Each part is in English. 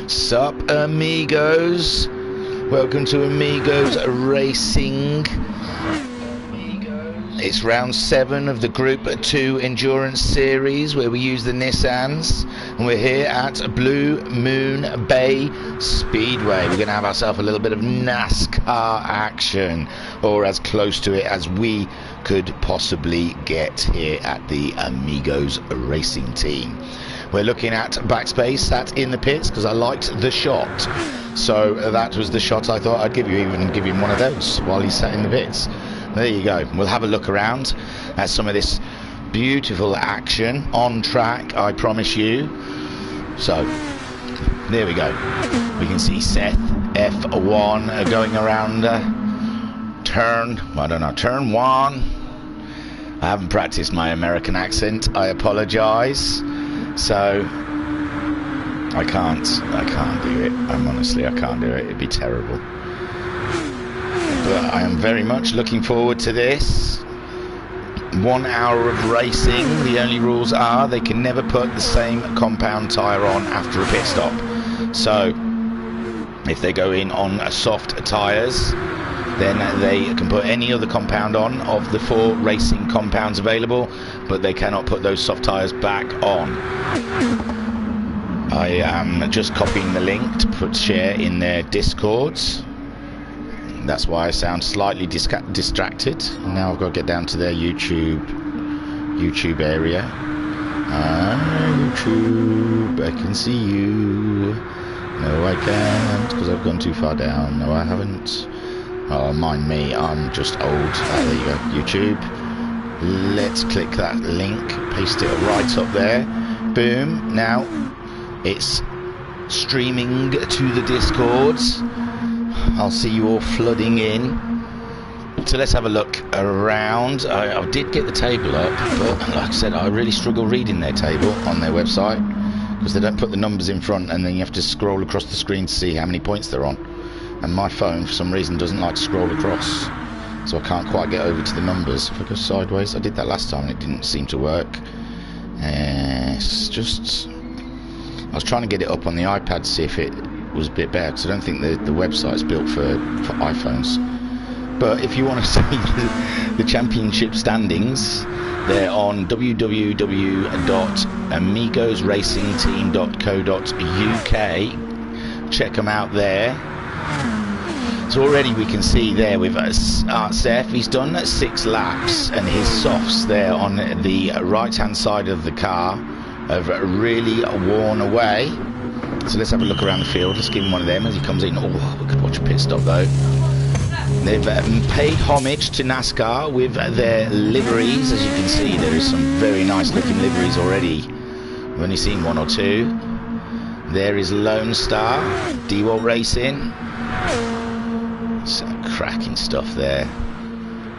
Sup, amigos? Welcome to Amigos Racing. It's round 7 of the Group 2 Endurance Series, where we use the Nissans, and we're here at Bluemoon Bay Speedway. We're going to have ourselves a little bit of NASCAR action, or as close to it as we could possibly get here at the Amigos Racing Team. We're looking at backspace, sat in the pits, because I liked the shot. So that was the shot I thought I'd give you, even give him one of those while he sat in the pits. There you go. We'll have a look around at some of this beautiful action on track, I promise you. So there we go. We can see Seth F1 going around turn 1. I haven't practiced my American accent, I apologize. So I can't do it. I can't do it. It'd be terrible. But I am very much looking forward to this. 1 hour of racing. The only rules are they can never put the same compound tyre on after a pit stop. So if they go in on soft tyres, then they can put any other compound on of the 4 racing compounds available, but they cannot put those soft tyres back on. I am just copying the link to share in their Discords. That's why I sound slightly distracted. Now I've got to get down to their YouTube area. YouTube, I can see you. No, I can't, because I've gone too far down. No, I haven't. Oh, mind me, I'm just old. There you go, YouTube. Let's click that link, paste it right up there. Boom. Now it's streaming to the Discords. I'll see you all flooding in. So let's have a look around. I did get the table up, but like I said, I really struggle reading their table on their website, because they don't put the numbers in front, and then you have to scroll across the screen to see how many points they're on. And my phone, for some reason, doesn't like to scroll across, so I can't quite get over to the numbers. If I go sideways, I did that last time and it didn't seem to work. It's just, I was trying to get it up on the iPad to see if it was a bit better, because I don't think the website's built for iPhones. But if you want to see the championship standings, they're on www.amigosracingteam.co.uk. check them out there. So already we can see there with Seth, he's done 6 laps, and his softs there on the right hand side of the car have really worn away. So let's have a look around the field. Let's give him one of them as he comes in. Oh, we could watch a pit stop though. They've paid homage to NASCAR with their liveries. As you can see, there is some very nice looking liveries already. I've only seen 1 or 2. There is Lone Star, D-Wall Racing. Some cracking stuff there.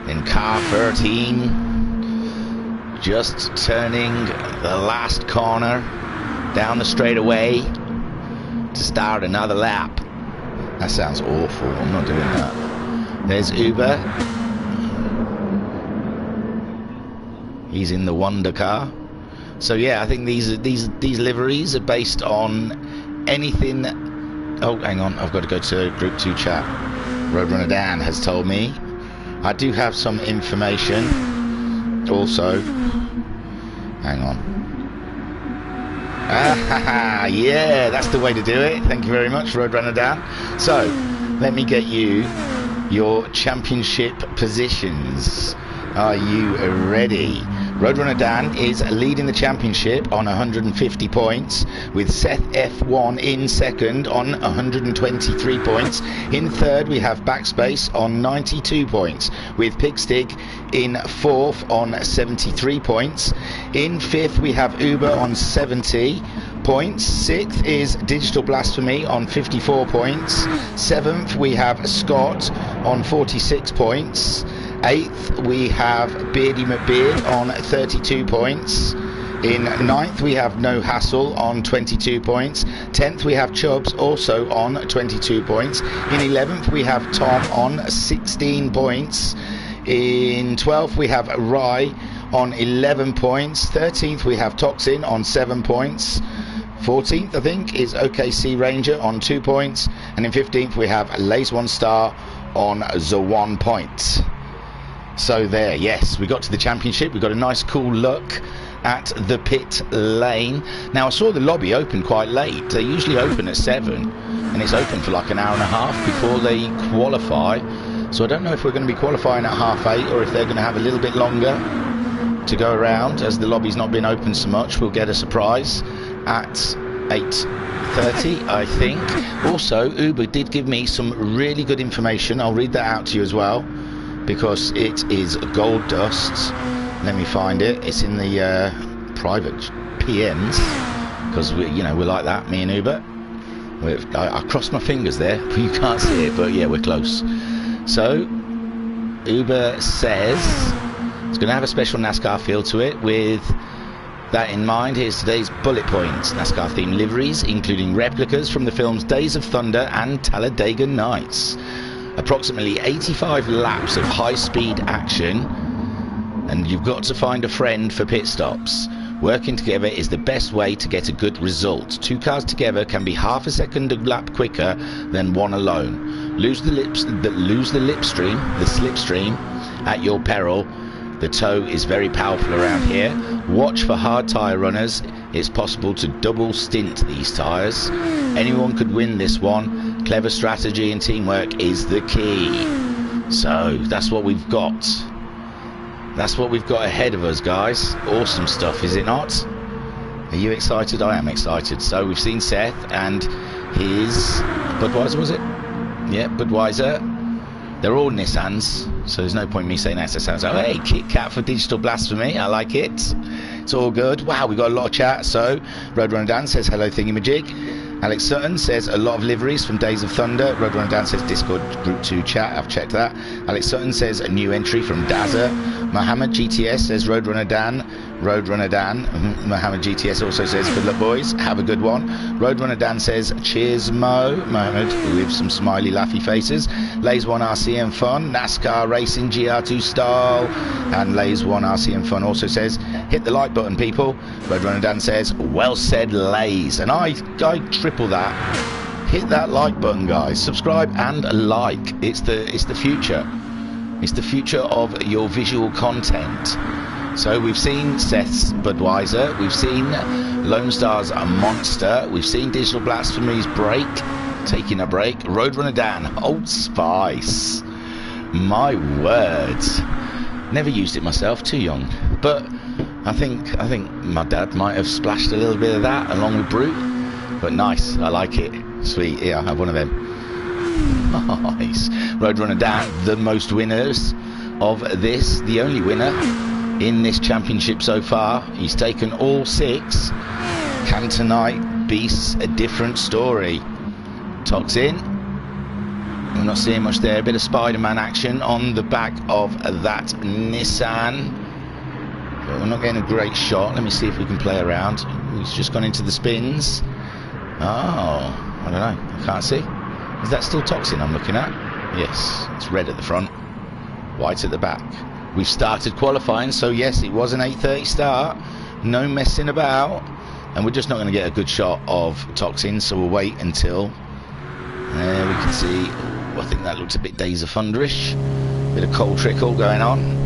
Then car 13, just turning the last corner down the straightaway to start another lap. That sounds awful. I'm not doing that. There's Uber. He's in the Wonder car. So yeah, I think these liveries are based on anything. Oh, hang on, I've got to go to Group 2 chat. Roadrunner Dan has told me I do have some information also. Hang on. Yeah, that's the way to do it. Thank you very much, Roadrunner Dan. So let me get you your championship positions. Are you ready? Roadrunner Dan is leading the championship on 150 points, with Seth F1 in second on 123 points. In third we have Backspace on 92 points, with Pigstig in fourth on 73 points. In fifth we have Uber on 70 points. Sixth is Digital Blasphemy on 54 points. Seventh we have Scott on 46 points. 8th we have Beardy McBeard on 32 points. In 9th we have No Hassle on 22 points. 10th we have Chubbs also on 22 points. In 11th we have Tom on 16 points. In 12th we have Rye on 11 points. 13th we have Toxin on 7 points. 14th, I think, is OKC Ranger on 2 points. And in 15th, we have Lays One Star on the 1 point. So there, yes, we got to the championship. We got a nice cool look at the pit lane. Now, I saw the lobby open quite late. They usually open at 7, and it's open for like an hour and a half before they qualify. So I don't know if we're going to be qualifying at 8:30 or if they're going to have a little bit longer to go around, as the lobby's not been open so much. We'll get a surprise at 8:30, I think. Also, Uber did give me some really good information. I'll read that out to you as well, because it is gold dust. Let me find it. It's in the private PMs, because we're like that, me and Uber. I crossed my fingers there, but you can't see it, but yeah, we're close. So Uber says it's going to have a special NASCAR feel to it. With that in mind, here's today's bullet points. NASCAR themed liveries, including replicas from the films Days of Thunder and Talladega Nights. Approximately 85 laps of high-speed action, and you've got to find a friend for pit stops. Working together is the best way to get a good result. 2 cars together can be half a second a lap quicker than one alone. Lose the slipstream at your peril. The tow is very powerful around here. Watch for hard tyre runners. It's possible to double stint these tyres. Anyone could win this one. Clever strategy and teamwork is the key. So that's what we've got. That's what we've got ahead of us, guys. Awesome stuff, is it not? Are you excited? I am excited. So we've seen Seth and his Budweiser, was it? Yeah, Budweiser. They're all Nissans, so there's no point in me saying that. So it sounds like, hey, Kit Kat for digital blasphemy. I like it. It's all good. Wow, we got a lot of chat. So Roadrunner Dan says hello, Thingymajig. Alex Sutton says a lot of liveries from Days of Thunder. Roadrunner Dan says Discord Group 2 chat. I've checked that. Alex Sutton says a new entry from Dazza. Mohammed GTS says Roadrunner Dan. Mohammed GTS also says good luck, boys. Have a good one. Roadrunner Dan says cheers, Mohammed, with some smiley laughy faces. Lays One RC and Fun. NASCAR Racing gr2 style. And Lays One RC and Fun also says hit the like button, people. Roadrunner Dan says well said, Lays. And I triple that. Hit that like button, guys. Subscribe and like. It's the future. It's the future of your visual content. So we've seen Seth's Budweiser, we've seen Lone Star's Monster, we've seen Digital Blasphemy's break, taking a break. Roadrunner Dan, Old Spice. My words. Never used it myself, too young. But I think my dad might have splashed a little bit of that along with Brute. But nice, I like it. Sweet, yeah, I'll have one of them. Nice. Roadrunner Dan, the most winners of this, the only winner in this championship so far. He's taken all 6. Can tonight be a different story? Toxin. We're not seeing much there. A bit of Spider-Man action on the back of that Nissan. But we're not getting a great shot. Let me see if we can play around. He's just gone into the spins. Oh, I don't know. I can't see. Is that still Toxin I'm looking at? Yes, it's red at the front, white at the back. We've started qualifying, so yes, it was an 8:30 start. No messing about. And we're just not going to get a good shot of Toxin, so we'll wait until there we can see. I think that looks a bit Days of Thunderish. Bit of cold trickle going on.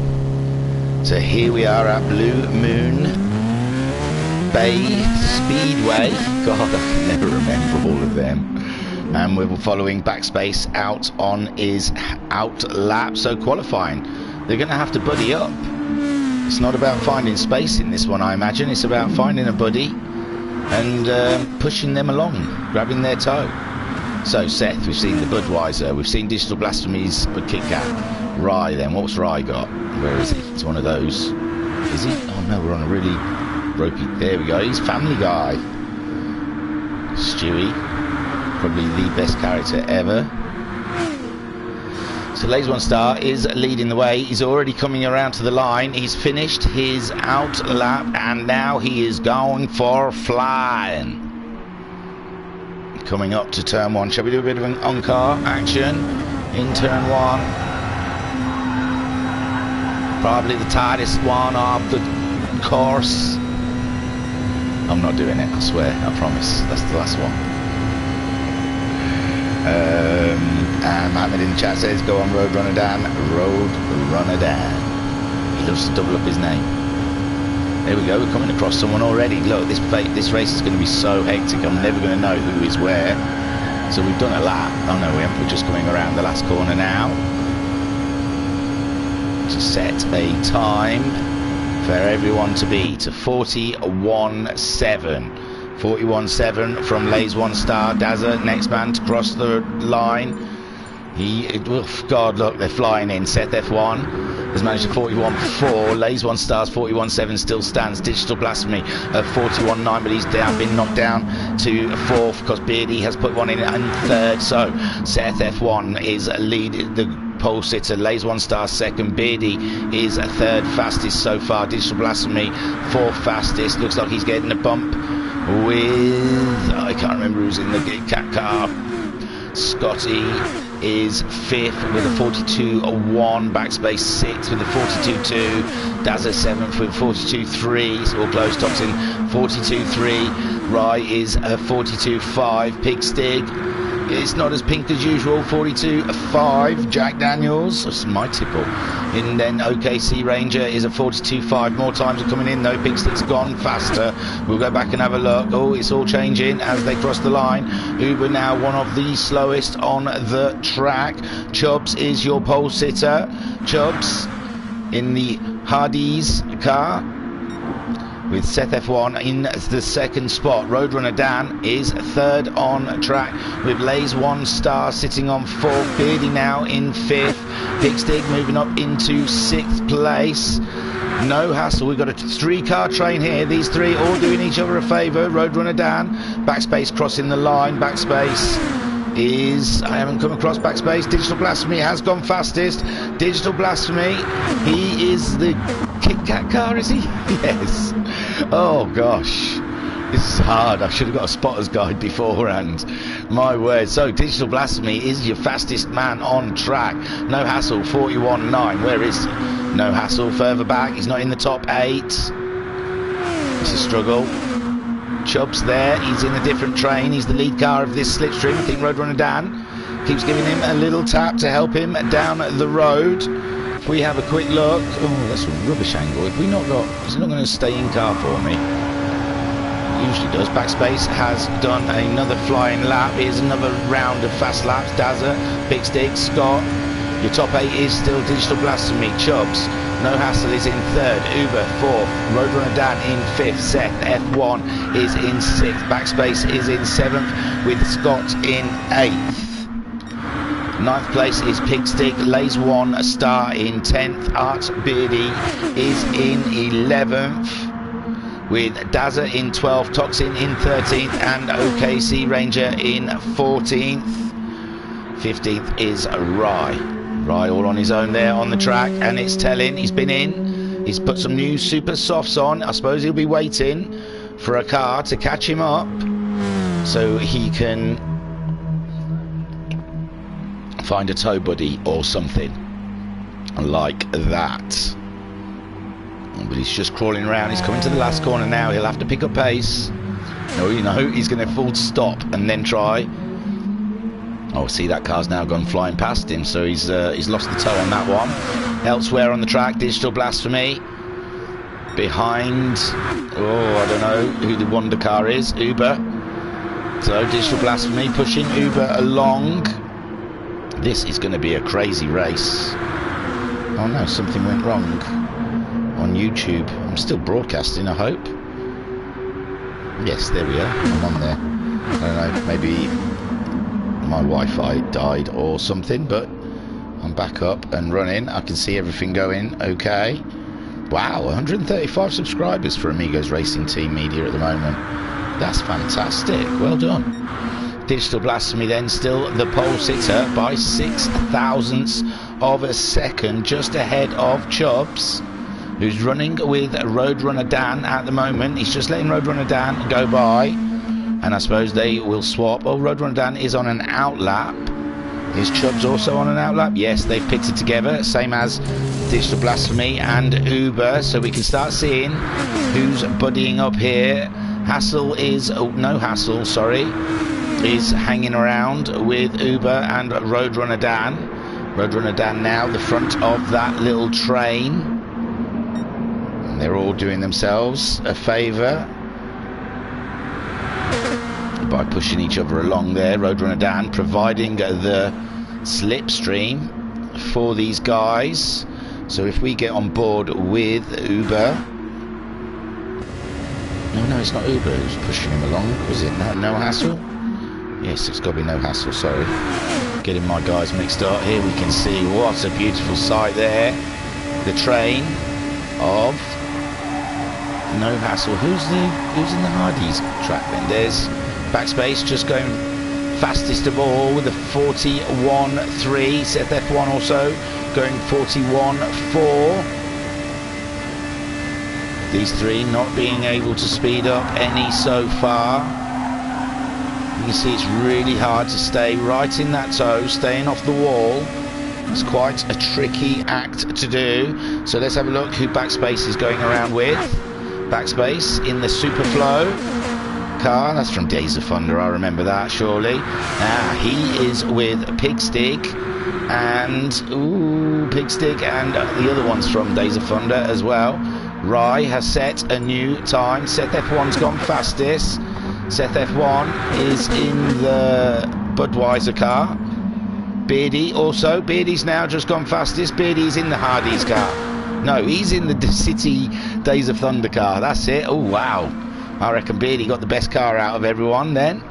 So here we are at Bluemoon Bay Speedway. God, I can never remember all of them. And we're following Backspace out on his out lap. So qualifying, they're going to have to buddy up. It's not about finding space in this one, I imagine. It's about finding a buddy and pushing them along, grabbing their toe. So Seth, we've seen the Budweiser, we've seen Digital Blasphemy's Kit Kat. Rye then, what's Rye got? Where is he? It's one of those. Is he? Oh no, we're on a really ropey. There we go. He's Family Guy. Stewie, probably the best character ever. So Lays One Star is leading the way. He's already coming around to the line. He's finished his out lap and now he is going for flying. Coming up to turn 1. Shall we do a bit of an on-car action in turn 1? Probably the tightest one of the course. I'm not doing it, I swear, I promise. That's the last one. And Mohammed in the chat says, go on Roadrunner Dan. Roadrunner Dan. He loves to double up his name. There we go, we're coming across someone already. Look, this race is going to be so hectic, I'm never going to know who is where. So we've done a lap. Oh no, we haven't. We're just coming around the last corner now to set a time for everyone to beat. 41.7. 41.7 from Lays One Star. Dazza, next man to cross the line. God, look, they're flying in. Seth F1 has managed to 41.4. Lays One Stars 41.7 still stands. Digital Blasphemy at 41.9, but he's been knocked down to fourth because Beardy has put one in third. So Seth F1 is leading the pole sitter. Lays One Star second. Beardy is third fastest so far. Digital Blasphemy fourth fastest. Looks like he's getting a bump with, I can't remember who's in the cat car. Scotty is fifth with a 42.1, backspace sixth with a 42.2, Dazza seventh with 42.3, so all close, tops in 42.3, Rye is a 42.5, Pigstig is not as pink as usual, 42.5, Jack Daniels, that's my tipple, and then OKC Ranger is a 42.5, more times are coming in though, Pigstig's gone faster, we'll go back and have a look. Oh, it's all changing as they cross the line. Uber now one of the slowest on the track. Chubbs is your pole sitter. Chubbs in the Hardee's car with Seth F1 in the second spot. Roadrunner Dan is third on track with Lays One Star sitting on fourth. Beardy now in fifth. Pigstig moving up into sixth place. No hassle, we've got a three-car train here. These three all doing each other a favour. Roadrunner Dan, backspace crossing the line. Backspace is, I haven't come across backspace. Digital Blasphemy has gone fastest. Digital Blasphemy, he is the Kit Kat car, is he? Yes. Oh gosh, this is hard. I should have got a spotter's guide beforehand. My word. So Digital Blasphemy is your fastest man on track. No hassle, 41.9. Where is No Hassle? Further back, he's not in the top 8. It's a struggle. Chubb's there, he's in a different train. He's the lead car of this slipstream. I think Roadrunner Dan keeps giving him a little tap to help him down the road. If we have a quick look, oh, that's a rubbish angle. If we not got, is it not going to stay in car for me? Usually does. Backspace has done another flying lap. Here's another round of fast laps. Dazza, Pigstig, Scott. Your top 8 is still Digital Blasphemy. Chubbs, No Hassle is in third. Uber fourth. Roadrunner Dan in fifth. Seth F1 is in sixth. Backspace is in seventh with Scott in eighth. Ninth place is Pigstig. Lays One Star in 10th. Art Beardy is in 11th. With Dazza in 12th, Toxin in 13th, and OKC Ranger in 14th. 15th is Rye. Rye all on his own there on the track, and it's telling. He's been in. He's put some new super softs on. I suppose he'll be waiting for a car to catch him up so he can find a tow buddy or something like that. But he's just crawling around. He's coming to the last corner now. He'll have to pick up pace. No, you know, he's going to full stop and then try. Oh, see, that car's now gone flying past him, so he's lost the tow on that one. Elsewhere on the track, Digital Blasphemy behind, oh, I don't know who the wonder car is. Uber. So Digital Blasphemy pushing Uber along. This is going to be a crazy race. Oh no, something went wrong on YouTube. I'm still broadcasting, I hope. Yes, there we are. I'm on there. I don't know, maybe my Wi-Fi died or something, but I'm back up and running. I can see everything going okay. Wow, 135 subscribers for Amigos Racing Team Media at the moment. That's fantastic. Well done. Digital Blasphemy then still the pole sitter by 6 thousandths of a second, just ahead of Chubbs, who's running with Roadrunner Dan at the moment. He's just letting Roadrunner Dan go by, and I suppose they will swap. Oh, Roadrunner Dan is on an outlap. Is Chubbs also on an outlap? Yes, they've pitted together, same as Digital Blasphemy and Uber, so we can start seeing who's buddying up here. Hassel is, oh, no Hassel, sorry, is hanging around with Uber and Roadrunner Dan. Roadrunner Dan now the front of that little train. And they're all doing themselves a favour by pushing each other along there. Roadrunner Dan providing the slipstream for these guys. So if we get on board with Uber, no, it's not Uber who's pushing him along, was it? No Hassel? Yes, it's got to be no Hassel, sorry. Getting my guys mixed up. Here we can see what a beautiful sight there. The train of No Hassel. Who's in the Hardy's track then? There's Backspace just going fastest of all with a 41.3. Seth F1 also going 41.4. These three not being able to speed up any so far. You can see it's really hard to stay right in that toe, staying off the wall. It's quite a tricky act to do. So let's have a look who Backspace is going around with. Backspace in the Superflow car. That's from Days of Thunder, I remember that surely. He is with Pigstig and Pigstig and the other ones from Days of Thunder as well. Rye has set a new time. Seth F1's gone fastest. Seth F1 is in the Budweiser car. Beardy also. Beardy's now just gone fastest. Beardy's in the Hardy's car. No, he's in the City Days of Thunder car. That's it. Oh, wow. I reckon Beardy got the best car out of everyone then.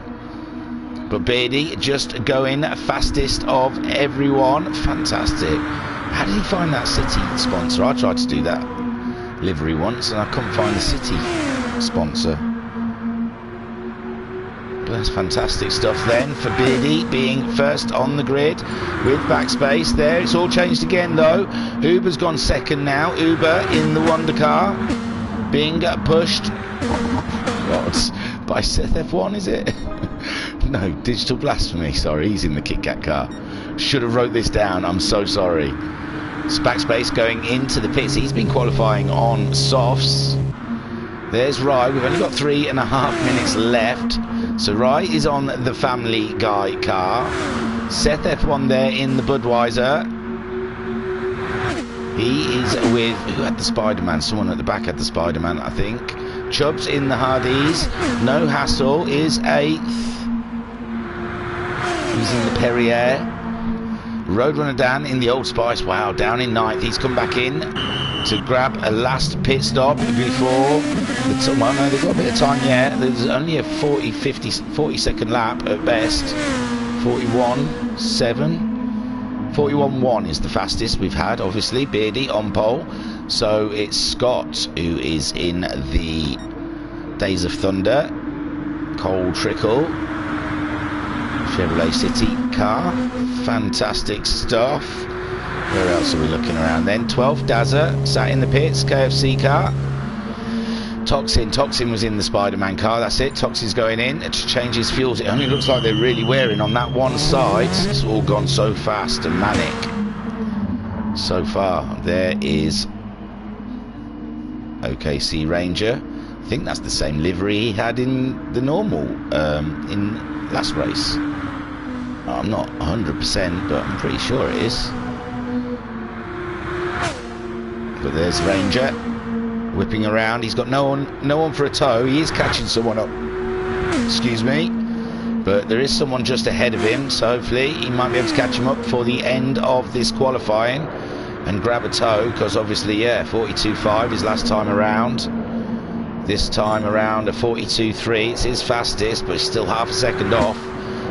But Beardy just going fastest of everyone. Fantastic. How did he find that City sponsor? I tried to do that livery once and I couldn't find the City sponsor. But that's fantastic stuff then for Beardy being first on the grid with Backspace there. It's all changed again though. Uber's gone second now. Uber in the Wonder car being pushed by Seth F1, is it? No, Digital Blasphemy, sorry, he's in the Kit Kat car. Should have wrote this down, I'm so sorry. It's Backspace going into the pits. He's been qualifying on softs. There's Rye. We've only got 3.5 minutes left. So Rye is on the Family Guy car. Seth F1 there in the Budweiser. He is with, who had the Spider-Man? Someone at the back had the Spider-Man, I think. Chubbs in the Hardy's. No Hassel is 8th. He's in the Perrier. Roadrunner Dan in the Old Spice. Wow, down in 9th. He's come back in to grab a last pit stop before the well, no, they've got a bit of time yet. There's only a 40 second lap at best. 41.7. 41.1 is the fastest we've had, obviously. Beardy on pole. So it's Scott who is in the Days of Thunder Cold Trickle Chevrolet City car. Fantastic stuff. Where else are we looking around then? 12th Dazza sat in the pits, KFC car. Toxin was in the Spider-Man car. That's it. Toxin's going in to change his fuels. It only looks like they're really wearing on that one side. It's all gone so fast and manic so far. There is OKC Ranger. I think that's the same livery he had in the normal in last race. I'm not 100%, but I'm pretty sure it is. But there's Ranger whipping around. He's got no one for a tow. He is catching someone up, excuse me, but there is someone just ahead of him, so hopefully he might be able to catch him up before the end of this qualifying and grab a tow, because obviously, yeah, 42.5 his last time around. This time around a 42.3. It's his fastest, but it's still half a second off.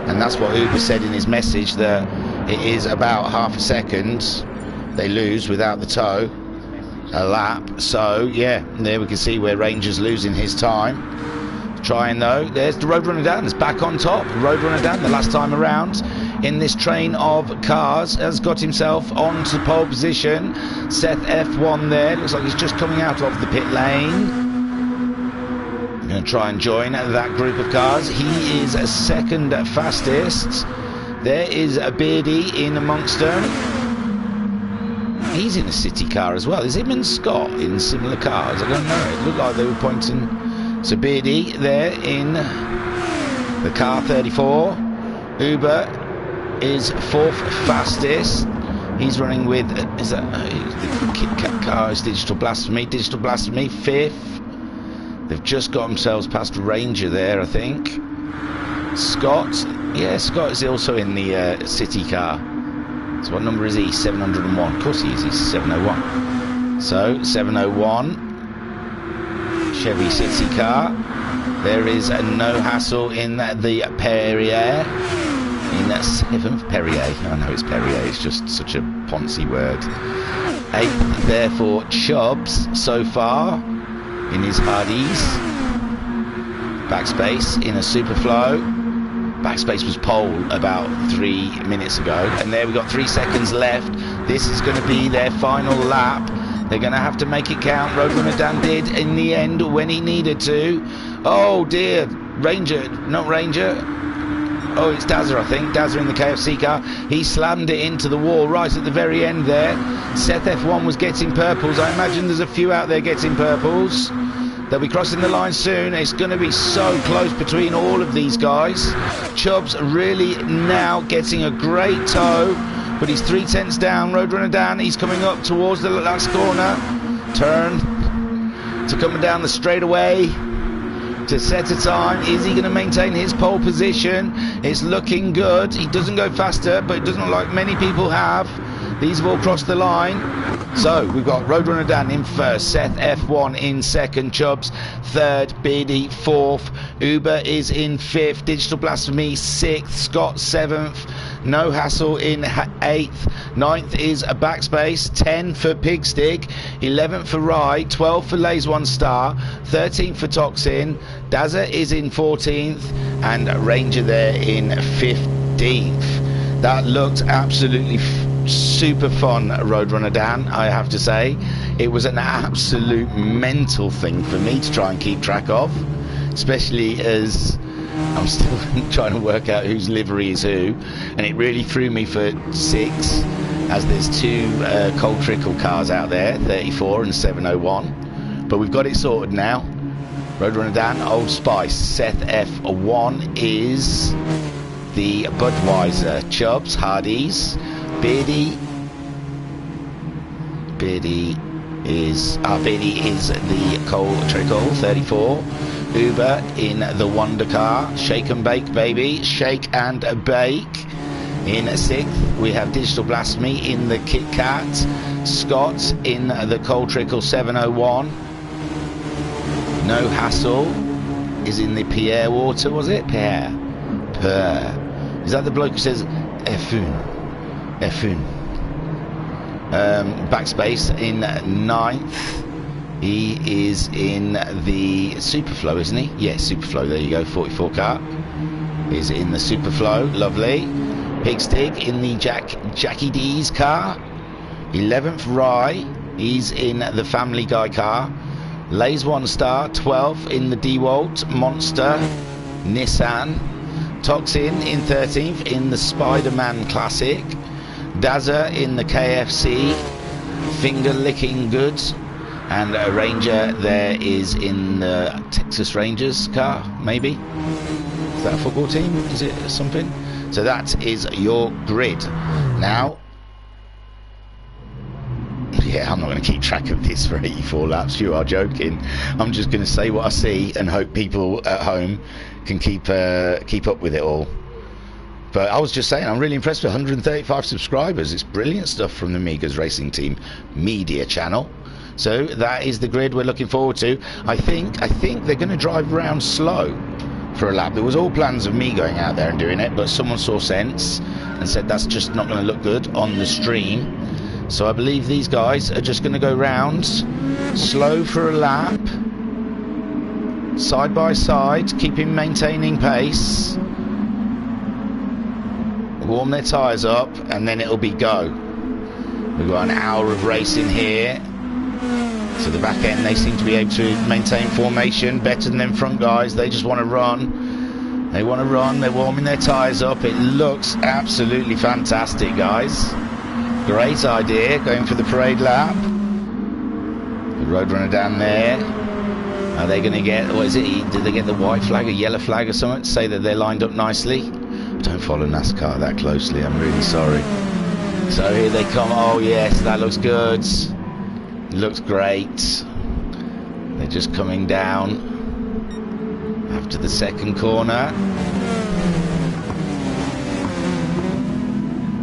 And that's what Uber said in his message, that it is about half a second they lose without the tow a lap. So yeah, there we can see where Ranger's losing his time. Trying though, there's the Roadrunner Dan, it's back on top. Roadrunner Dan, the last time around in this train of cars, has got himself onto pole position. Seth F1 there, looks like he's just coming out of the pit lane. Going to try and join that group of cars. He is second fastest. There is a Beardy in amongst them. He's in a City car as well. Is him and Scott in similar cars? I don't know. It looked like they were pointing So Beardy there in the car 34. Uber is 4th fastest. He's running with, is that the Kit Kat car? Is Digital Blasphemy. Digital Blasphemy 5th. They've just got themselves past Ranger there, I think. Scott, yeah, Scott is also in the city car. So what number is he? 701. Of course he is. He's 701. So 701. Chevy city car. There is a no hassle in the Perrier. In that 7th Perrier. I know it's Perrier. It's just such a poncy word. 8th there for Chubbs so far. In his Hardies. Backspace in a Superflow. Backspace was pole about 3 minutes ago. And there we got 3 seconds left. This is going to be their final lap. They're going to have to make it count. Roadrunner Dan did in the end when he needed to. Oh dear. Ranger. Not Ranger. Oh, it's Dazza, I think. Dazza in the KFC car. He slammed it into the wall right at the very end there. Seth F1 was getting purples. I imagine there's a few out there getting purples. They'll be crossing the line soon. It's going to be so close between all of these guys. Chubbs really now getting a great tow, but he's 3/10 down. Roadrunner Dan, he's coming up towards the last corner. Turn to coming down the straightaway to set a time. Is he going to maintain his pole position? It's looking good. He doesn't go faster, but it doesn't look like many people have. These have all crossed the line. So we've got Roadrunner Dan in 1st, Seth F1 in 2nd, Chubbs 3rd, Beardy 4th, Uber is in 5th, Digital Blasphemy 6th, Scott 7th, No Hassle in 8th, 9th is a Backspace, 10 for Pigstick, 11th for Rye, 12th for Lays One Star, 13th for Toxin, Dazza is in 14th, and Ranger there in 15th. That looked absolutely super fun, Roadrunner Dan, I have to say. It was an absolute mental thing for me to try and keep track of, especially as I'm still trying to work out whose livery is who, and it really threw me for 6, as there's 2 Cold Trickle cars out there, 34 and 701, but we've got it sorted now. Roadrunner Dan, Old Spice, Seth F1 is the Budweiser, Chubbs, Hardies, Beardy is the Coal Trickle 34. Uber in the Wonder Car. Shake and bake, baby. Shake and bake. In 6th, we have Digital Blasphemy in the Kit Kat. Scott in the Coal Trickle 701. No Hassle is in the Pierre Water, was it? Pierre. Is that the bloke who says F1? Backspace in 9th. He is in the Superflow, isn't he? Yeah, Superflow. There you go. 44 car is in the Superflow. Lovely. Pigstick in the Jackie D's car. 11th Rye. He's in the Family Guy car. Lays One Star. 12th in the DeWalt Monster Nissan. Toxin in 13th in the Spider-Man Classic. Dazza in the KFC Finger Licking Goods, and a Ranger there is in the Texas Rangers car, maybe. Is that a football team? Is it something? So that is your grid. Now, yeah, I'm not going to keep track of this for 84 laps. You are joking. I'm just going to say what I see and hope people at home can keep up with it all. But I was just saying, I'm really impressed with 135 subscribers. It's brilliant stuff from the Amigos Racing Team media channel. So that is the grid we're looking forward to. I think they're going to drive around slow for a lap. There was all plans of me going out there and doing it, but someone saw sense and said that's just not going to look good on the stream. So I believe these guys are just going to go round slow for a lap, side by side, maintaining pace. Warm their tyres up, and then it'll be go. We've got an hour of racing here. So the back end, they seem to be able to maintain formation better than them front guys. They just want to run. They want to run. They're warming their tyres up. It looks absolutely fantastic, guys. Great idea, going for the parade lap. The Roadrunner down there. Are they going to get, what is it, did they get the white flag, a yellow flag or something to say that they're lined up nicely? I don't follow NASCAR that closely, I'm really sorry. So here they come. Oh yes, that looks good. Looks great. They're just coming down after the second corner.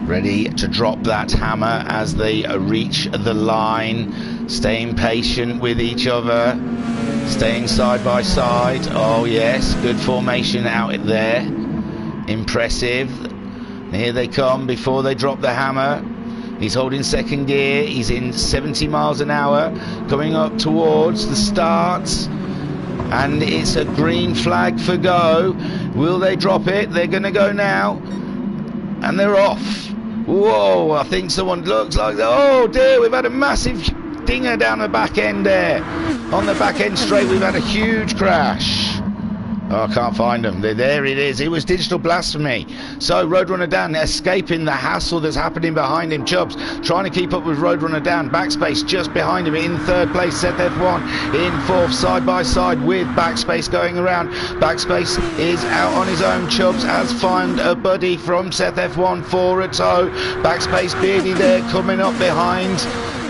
Ready to drop that hammer as they reach the line. Staying patient with each other. Staying side by side. Oh yes, good formation out there. Impressive. Here they come before they drop the hammer. He's holding second gear. He's in 70 miles an hour. Coming up towards the start. And it's a green flag for go. Will they drop it? They're going to go now. And they're off. Whoa, I think someone looks like, oh dear, we've had a massive dinger down the back end there. On the back end straight, we've had a huge crash. Oh, I can't find them. There it is. It was Digital Blasphemy. So Roadrunner Dan escaping the hassle that's happening behind him. Chubbs trying to keep up with Roadrunner Dan. Backspace just behind him in third place. Seth F1 in fourth, side by side with Backspace going around. Backspace is out on his own. Chubbs has found a buddy from Seth F1 for a tow. Backspace Beardy there coming up behind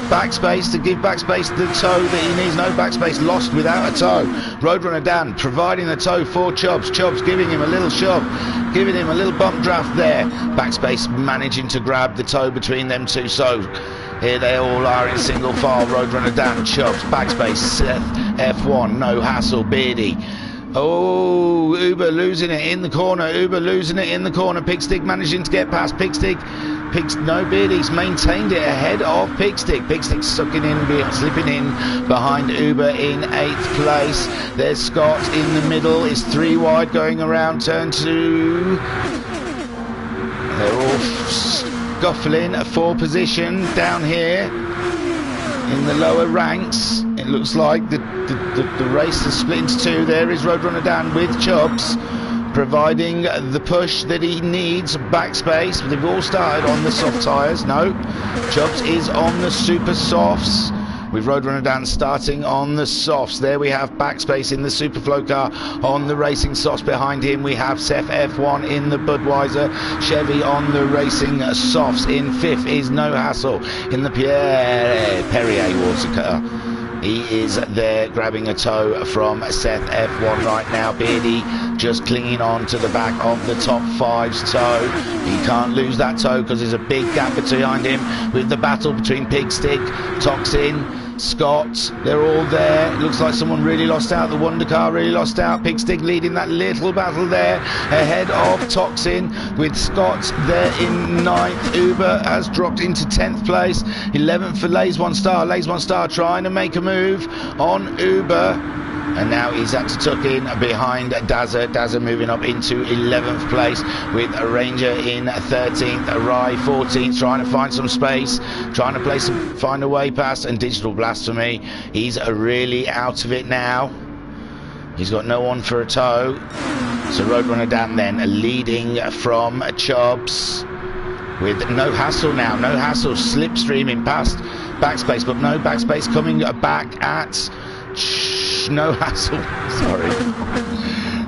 Backspace to give Backspace the tow that he needs. No, Backspace lost without a tow. Roadrunner Dan providing the tow for Chubbs. Chubbs giving him a little shove, giving him a little bump draft there. Backspace managing to grab the tow between them two. So here they all are in single file. Roadrunner Dan, Chubbs, Backspace, Seth F1, no hassle, Beardy. Oh, Uber losing it in the corner. Uber losing it in the corner. Pigstick managing to get past Pigstick. No, Beardy's maintained it ahead of Pigstick. Pigstick sucking in, slipping in behind Uber in 8th place. There's Scott in the middle. Is 3 wide going around turn 2. They're all scuffling for position down here in the lower ranks. It looks like the race has split into 2. There is Roadrunner Dan with Chubbs, providing the push that he needs. Backspace, they've all started on the soft tyres. No, Chubbs is on the super softs, with Roadrunner Dan starting on the softs. There we have Backspace in the Superflow car on the racing softs. Behind him we have Seth F1 in the Budweiser Chevy on the racing softs. In 5th is No Hassle in the Perrier water car. He is there grabbing a tow from Seth F1 right now. Beardy just clinging on to the back of the top 5's tow. He can't lose that tow because there's a big gap behind him with the battle between Pigstick, Toxin, Scott. They're all there. It looks like someone really lost out. The Wonder Car really lost out. Pigstick leading that little battle there ahead of Toxin, with Scott there in 9th. Uber has dropped into 10th place. 11th for Lays One Star. Lays One Star trying to make a move on Uber. And now he's had to tuck in behind Dazza. Dazza moving up into 11th place with a Ranger in 13th. Rye 14th, trying to find some space, trying to find a way past. And Digital Blasphemy, he's really out of it now. He's got no one for a tow. So Roadrunner Dan then leading from Chubbs with No Hassle now. No Hassle slipstreaming past Backspace, but no Backspace coming back at No Hassle, sorry.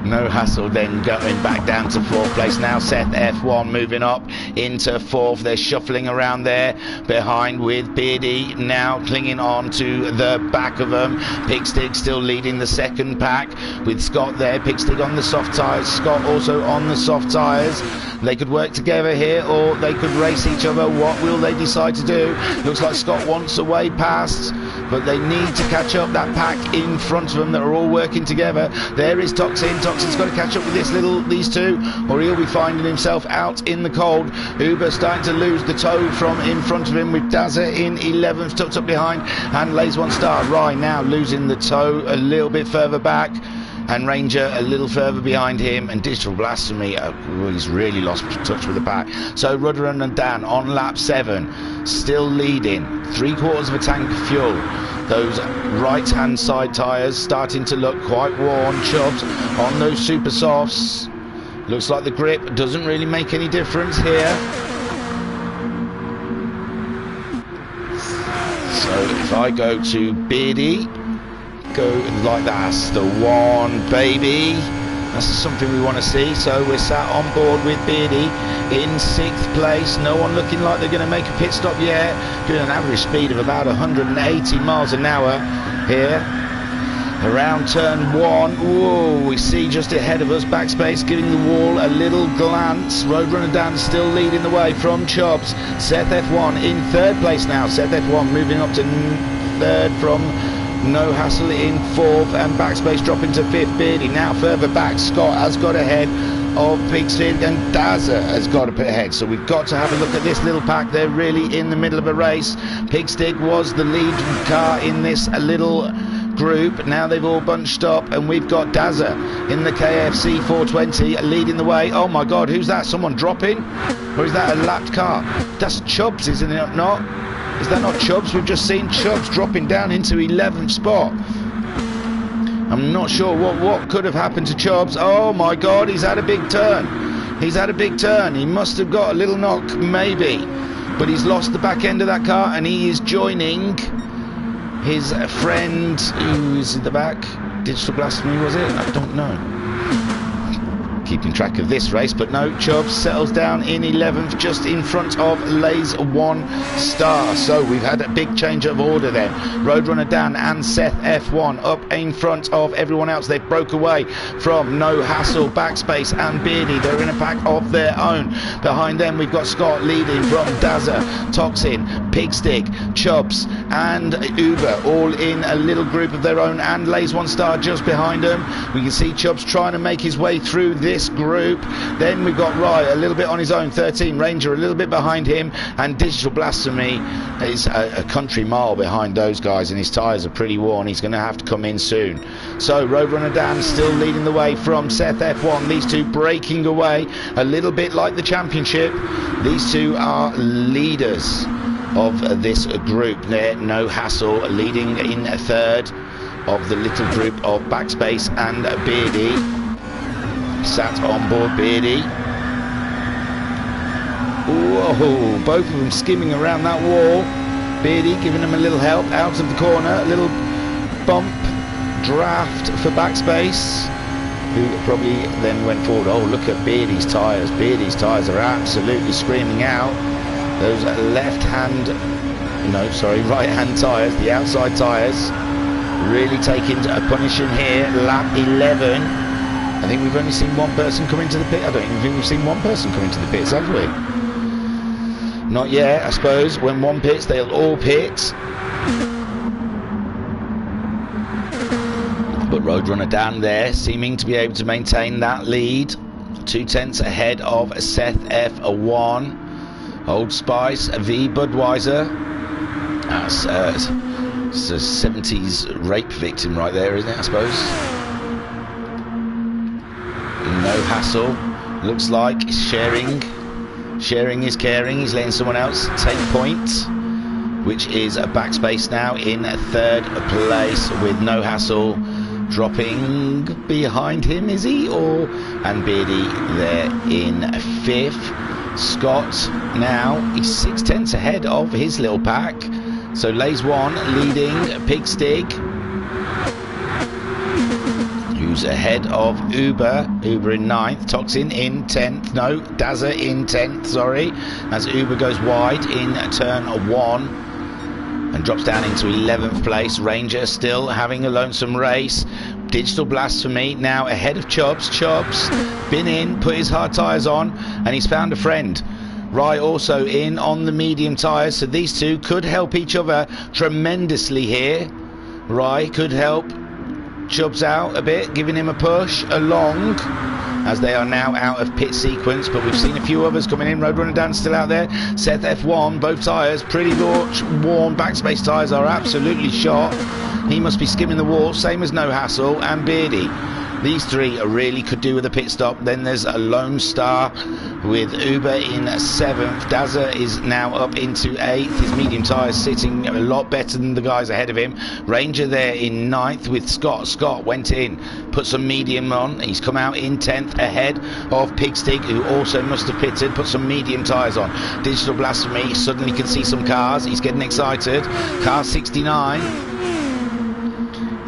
No Hassle then going back down to 4th place. Now Seth F1 moving up into 4th. They're shuffling around there behind with Beardy now clinging on to the back of them. Pigstick still leading the second pack with Scott there. Pigstick on the soft tyres, Scott also on the soft tyres. They could work together here or they could race each other. What will they decide to do? Looks like Scott wants a way past, but they need to catch up. That pack in front of them that are all working together. There is Toxin. Toxin's got to catch up with these two, or he'll be finding himself out in the cold. Uber starting to lose the tow from in front of him with Dazza in 11th, tucked up behind, and Lays One Star. Rye now losing the tow a little bit further back, and Ranger a little further behind him, and Digital Blasphemy he's really lost touch with the pack. So Roadrunner and Dan on lap 7, still leading, 3/4 of a tank of fuel. Those right hand side tyres starting to look quite worn. Chubbs on those super softs. Looks like the grip doesn't really make any difference here. So if I go to Beardy, Go like that's the one, baby. That's something we want to see. So we're sat on board with Beardy in 6th place. No one looking like they're going to make a pit stop yet. Doing an average speed of about 180 miles an hour here. Around turn 1, whoa, we see just ahead of us Backspace giving the wall a little glance. Roadrunner Dan still leading the way from Chubbs. Seth F1 in 3rd place now. Seth F1 moving up to 3rd from No Hassle in 4th, and Backspace dropping to 5th. Beardy now further back. Scott has got ahead of Pigstig, and Dazza has got a bit ahead. So we've got to have a look at this little pack. They're really in the middle of a race. Pigstig was the lead car in this little group. Now they've all bunched up, and we've got Dazza in the KFC 420 leading the way. Oh my god, who's that? Someone dropping? Or is that a lapped car? That's Chubbs, isn't it not? Is that not Chubbs? We've just seen Chubbs dropping down into 11th spot. I'm not sure what could have happened to Chubbs. Oh my god, he's had a big turn. He's had a big turn. He must have got a little knock, maybe. But he's lost the back end of that car, and he is joining his friend, who's in the back. Digital Blasphemy, was it? I don't know. Keeping track of this race, but no, Chubbs settles down in 11th, just in front of Lay's 1 star. So we've had a big change of order then. Roadrunner Dan and Seth F1 up in front of everyone else. They've broke away from No Hassle, Backspace and Beardy. They're in a pack of their own. Behind them we've got Scott leading from Dazza, Toxin, Pigstig, Chubbs and Uber, all in a little group of their own, and Lay's 1 star just behind them. We can see Chubbs trying to make his way through this group. Then we've got Rye a little bit on his own, 13, Ranger a little bit behind him, and Digital Blasphemy is a country mile behind those guys, and his tyres are pretty worn. He's going to have to come in soon. So Roadrunner Dan still leading the way from Seth F1. These two breaking away a little bit like the championship. These two are leaders of this group there. No Hassle leading in 3rd of the little group of Backspace and Beardy. Sat on board Beardy. Whoa, both of them skimming around that wall. Beardy giving them a little help out of the corner, a little bump draft for Backspace, who probably then went forward. Oh, look at Beardy's tyres. Beardy's tyres are absolutely screaming out. Those right-hand tyres, the outside tyres, really taking a punishing here. Lap 11. I think we've only seen one person come into the pit. I don't even think we've seen one person come into the pits, have we? Not yet, I suppose. When one pits, they'll all pit. But Roadrunner Dan there, seeming to be able to maintain that lead. 2 tenths ahead of Seth F1. Old Spice v Budweiser. That's it's a 70s rape victim right there, isn't it, I suppose? No Hassle. Looks like sharing is caring. He's letting someone else take point, which is a Backspace now in 3rd place, with No Hassle dropping behind him, is he? And Beardy there in 5th. Scott now, he's 6 tenths ahead of his little pack. So Lay's 1 leading Pigstig, who's ahead of Uber in 9th, Toxin in 10th, no, Dazza in 10th, sorry, as Uber goes wide in turn 1 and drops down into 11th place. Ranger still having a lonesome race. Digital Blasphemy now ahead of Chubbs. Chubbs been in, put his hard tyres on, and he's found a friend. Rye also in on the medium tyres, so these two could help each other tremendously here. Rye could help Chubbs out a bit, giving him a push along, as they are now out of pit sequence, but we've seen a few others coming in. Roadrunner Dan still out there. Seth F1, both tyres pretty worn. Backspace tyres are absolutely shot. He must be skimming the wall, same as No Hassle and Beardy. These three really could do with a pit stop. Then there's a Lone Star with Uber in 7th. Dazza is now up into 8th. His medium tyres sitting a lot better than the guys ahead of him. Ranger there in 9th with Scott. Scott went in, put some medium on. He's come out in 10th ahead of Pigstig, who also must have pitted, put some medium tyres on. Digital Blasphemy suddenly can see some cars. He's getting excited. Car 69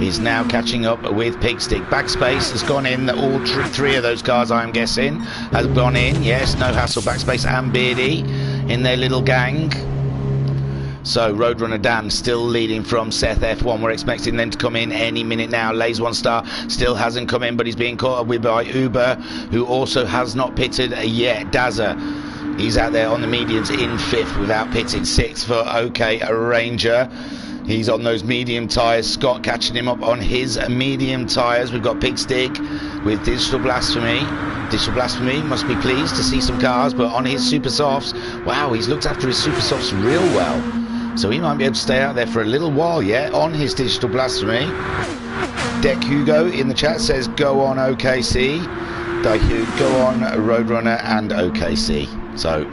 is now catching up with Pigstick. Backspace has gone in. All three of those cars, I'm guessing, have gone in. Yes, No Hassle, Backspace and Beardy in their little gang. So Roadrunner Dan still leading from Seth F1. We're expecting them to come in any minute now. Lays One Star still hasn't come in, but he's being caught up with by Uber, who also has not pitted yet. Dazza, he's out there on the mediums in 5th without pitting. 6th for OK Ranger. He's on those medium tyres. Scott catching him up on his medium tyres. We've got Pigstick with Digital Blasphemy. Digital Blasphemy must be pleased to see some cars, but on his Super Softs, wow, he's looked after his Super Softs real well. So he might be able to stay out there for a little while yet on his Digital Blasphemy. Deck Hugo in the chat says, go on OKC. Go on Roadrunner and OKC. So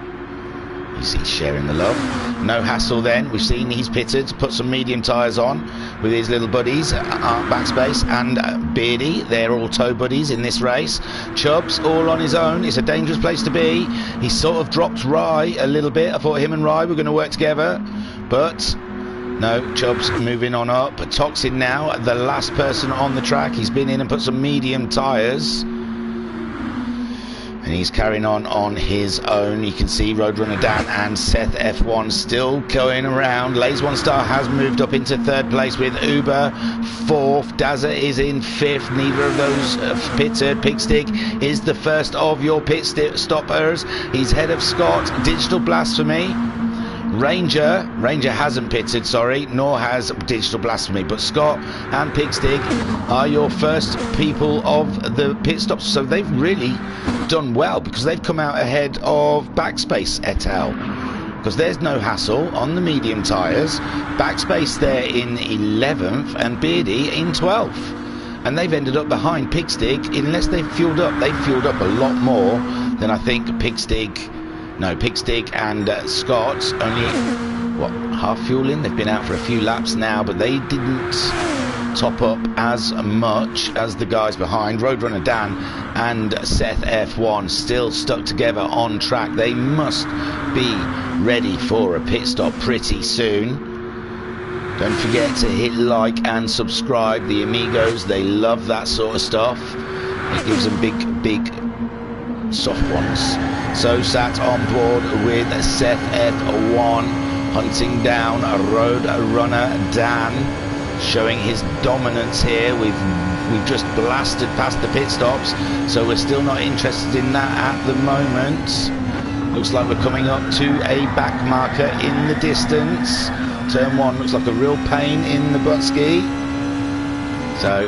he's sharing the love. No Hassle then. We've seen he's pitted, put some medium tyres on with his little buddies, Backspace and Beardy. They're all tow buddies in this race. Chubbs all on his own. It's a dangerous place to be. He sort of dropped Rye a little bit. I thought him and Rye were going to work together, but no, Chubbs moving on up. Toxin now, the last person on the track. He's been in and put some medium tyres. And he's carrying on his own. You can see Roadrunner Dan and Seth F1 still going around. Lays One Star has moved up into 3rd place with Uber 4th. Dazza is in 5th. Neither of those pitted. Pigstick is the first of your pit stoppers. He's ahead of Scott. Digital Blasphemy. Ranger hasn't pitted, sorry, nor has Digital Blasphemy, but Scott and Pigstick are your first people of the pit stops. So they've really done well because they've come out ahead of Backspace et al. Because there's No Hassle on the medium tyres, Backspace there in 11th and Beardy in 12th. And they've ended up behind Pigstick unless they've fueled up. They've fueled up a lot more than I think Pigstick and Scott, only, what, half fueling? They've been out for a few laps now, but they didn't top up as much as the guys behind. Roadrunner Dan and Seth F1 still stuck together on track. They must be ready for a pit stop pretty soon. Don't forget to hit like and subscribe. The Amigos, they love that sort of stuff. It gives them big soft ones. So sat on board with Seth F1 hunting down a Roadrunner Dan, showing his dominance here. We've just blasted past the pit stops, so we're still not interested in that at the moment. Looks like we're coming up to a back marker in the distance. Turn 1 looks like a real pain in the butt ski. So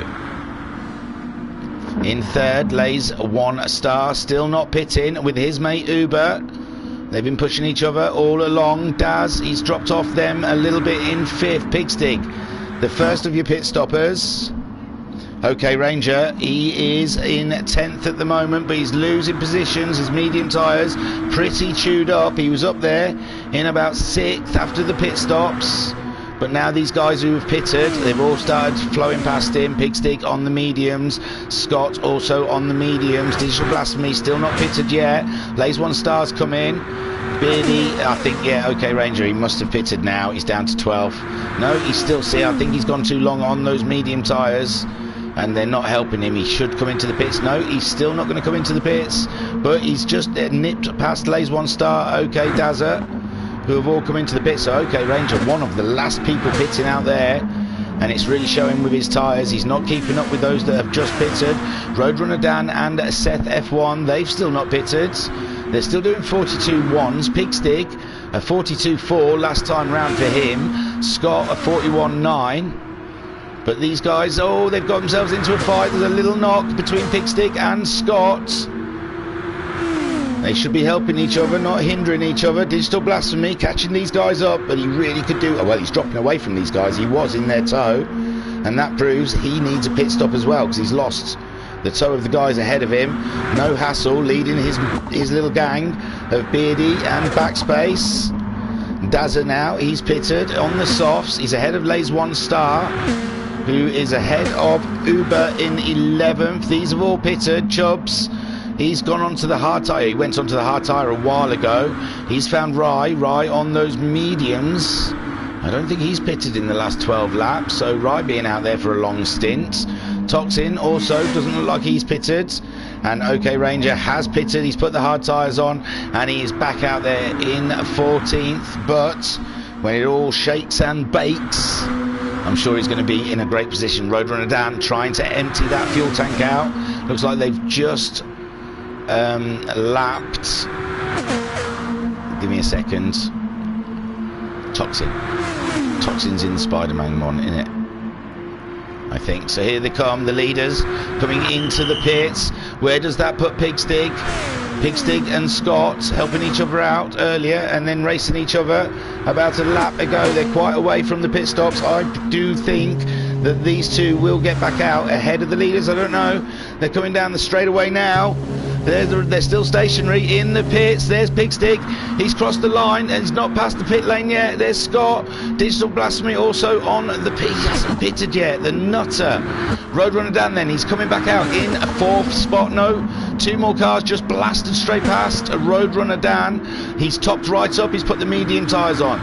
in 3rd, Lays One Star, still not pitting with his mate Uber. They've been pushing each other all along. Daz, he's dropped off them a little bit in 5th. Pigstick, the first of your pit stoppers. OK Ranger, he is in 10th at the moment, but he's losing positions. His medium tyres pretty chewed up. He was up there in about 6th after the pit stops. But now these guys who have pitted, they've all started flowing past him. Pigstick on the mediums, Scott also on the mediums. Digital Blasphemy still not pitted yet. Lays One Star's come in. Beardy, I think, yeah, OK Ranger, he must have pitted now. He's down to 12th. No, he's still, see, I think he's gone too long on those medium tyres, and they're not helping him. He should come into the pits. No, he's still not going to come into the pits, but he's just nipped past Lays One Star, OK Dazza, who have all come into the pits. So OK Ranger, one of the last people pitting out there, and it's really showing with his tyres. He's not keeping up with those that have just pitted. Roadrunner Dan and Seth F1, they've still not pitted. They're still doing 42.1s. Pigstick, a 42.4 last time round for him. Scott, a 41.9. But these guys, oh, they've got themselves into a fight. There's a little knock between Pigstick and Scott. They should be helping each other, not hindering each other. Digital Blasphemy catching these guys up, but he really could do, oh, well, he's dropping away from these guys. He was in their tow, and that proves he needs a pit stop as well, because he's lost the tow of the guys ahead of him. No Hassle leading his little gang of Beardy and Backspace. Dazza now, he's pitted on the softs. He's ahead of Lays One Star, who is ahead of Uber in 11th. These have all pitted. Chubbs, he's gone onto the hard tyre. He went onto the hard tyre a while ago. He's found Rye on those mediums. I don't think he's pitted in the last 12 laps, so Rye being out there for a long stint. Toxin also doesn't look like he's pitted, and OK Ranger has pitted. He's put the hard tyres on and he is back out there in 14th, but when it all shakes and bakes, I'm sure he's going to be in a great position. Roadrunner Dan trying to empty that fuel tank out. Looks like they've just lapped. Give me a second. Toxin's in the Spider-Man one, innit? I think. So here they come, the leaders coming into the pits. Where does that put Pigstig? Pigstig and Scott helping each other out earlier and then racing each other. About a lap ago, they're quite away from the pit stops. I do think that these two will get back out ahead of the leaders. I don't know. They're coming down the straightaway now. They're still stationary in the pits. There's Pigstig. He's crossed the line and he's not past the pit lane yet. There's Scott. Digital Blasphemy also on the pit. He hasn't pitted yet. The nutter. Roadrunner Dan then. He's coming back out in a 4th spot. No. 2 more cars just blasted straight past Roadrunner Dan. He's topped right up. He's put the medium tyres on.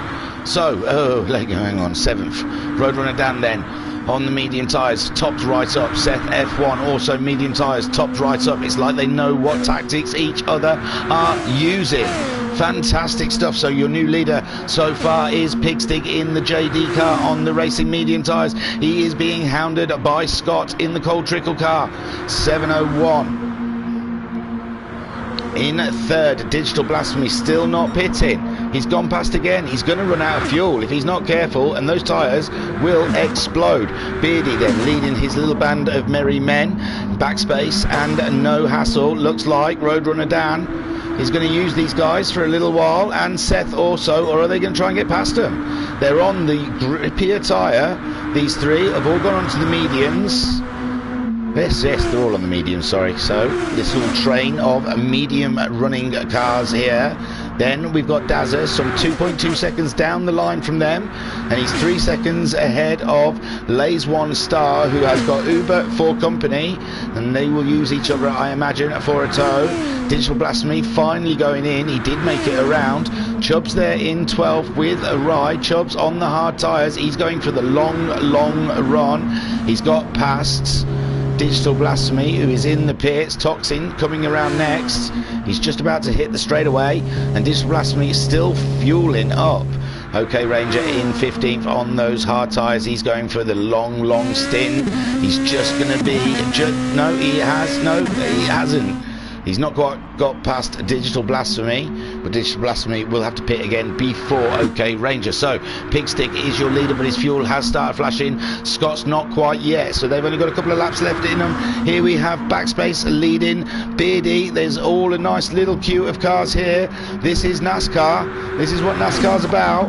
So, hang on. 7th. Roadrunner Dan then. On the medium tyres, topped right up. Seth F1 also medium tyres, topped right up. It's like they know what tactics each other are using. Fantastic stuff. So your new leader so far is Pigstig in the JD car on the racing medium tyres. He is being hounded by Scott in the Cold Trickle car. 701. In 3rd, Digital Blasphemy still not pitting. He's gone past again. He's going to run out of fuel if he's not careful, and those tyres will explode. Beardy then leading his little band of merry men. Backspace and no hassle. Looks like Roadrunner Dan is going to use these guys for a little while, and Seth also, or are they going to try and get past them? They're on the grippier tyre. These three have all gone onto the mediums. Yes, they're all on the medium, sorry. So this little train of medium running cars here. Then we've got Dazza, some 2.2 seconds down the line from them, and he's 3 seconds ahead of Lays One Star, who has got Uber for company, and they will use each other, I imagine, for a tow. Digital Blasphemy finally going in. He did make it around. Chubb's there in 12th with a ride. Chubb's on the hard tyres. He's going for the long run. He's got past Digital Blasphemy, who is in the pits. Toxin coming around next. He's just about to hit the straightaway, and Digital Blasphemy is still fueling up. OK Ranger in 15th on those hard tyres. He's going for the long stint. He's just going to be... No, he hasn't. He's not got past Digital Blasphemy, but Digital Blasphemy will have to pit again before OK Ranger. So Pigstig is your leader, but his fuel has started flashing. Scott's not quite yet, so they've only got a couple of laps left in them. Here we have Backspace leading. Beardy, there's all a nice little queue of cars here. This is NASCAR. This is what NASCAR's about,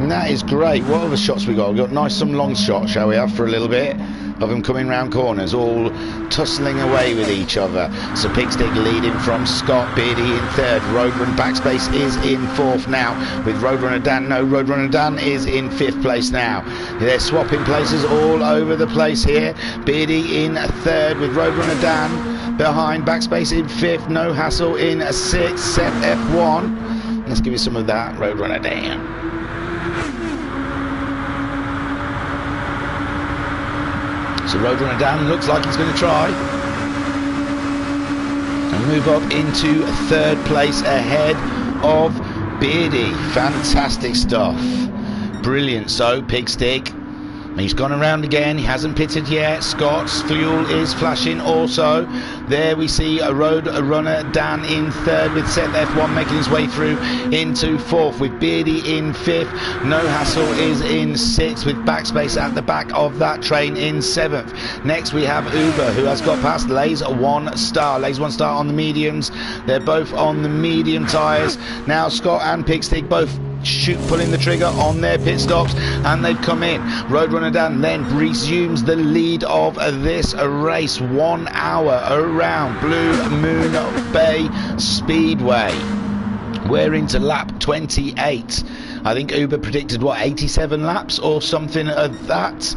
and that is great. What other shots we got? We've got some long shots, shall we have, for a little bit of them coming round corners, all tussling away with each other. So Pigstig leading from Scott. Beardy in 3rd. Roadrunner Backspace is in 4th now with Roadrunner Dan. No, Roadrunner Dan is in 5th place now. They're swapping places all over the place here. Beardy in 3rd with Roadrunner Dan behind. Backspace in 5th. No hassle in 6th. Seth F1. Let's give you some of that. Roadrunner Dan. So Roadrunner Dan looks like he's going to try and move up into 3rd place ahead of Beardy. Fantastic stuff. Brilliant. So Pigstig, he's gone around again. He hasn't pitted yet. Scott's fuel is flashing also. There we see a Roadrunner Dan in 3rd with Seth F1 making his way through into 4th with Beardy in 5th. No Hassle is in 6th with Backspace at the back of that train in 7th. Next we have Uber, who has got past Lays One Star. Lays One Star on the mediums. They're both on the medium tyres. Now Scott and Pigstig both pulling the trigger on their pit stops, and they've come in. Roadrunner Dan then resumes the lead of this race. 1 hour around Bluemoon Bay Speedway. We're into lap 28. I think Uber predicted 87 laps or something of that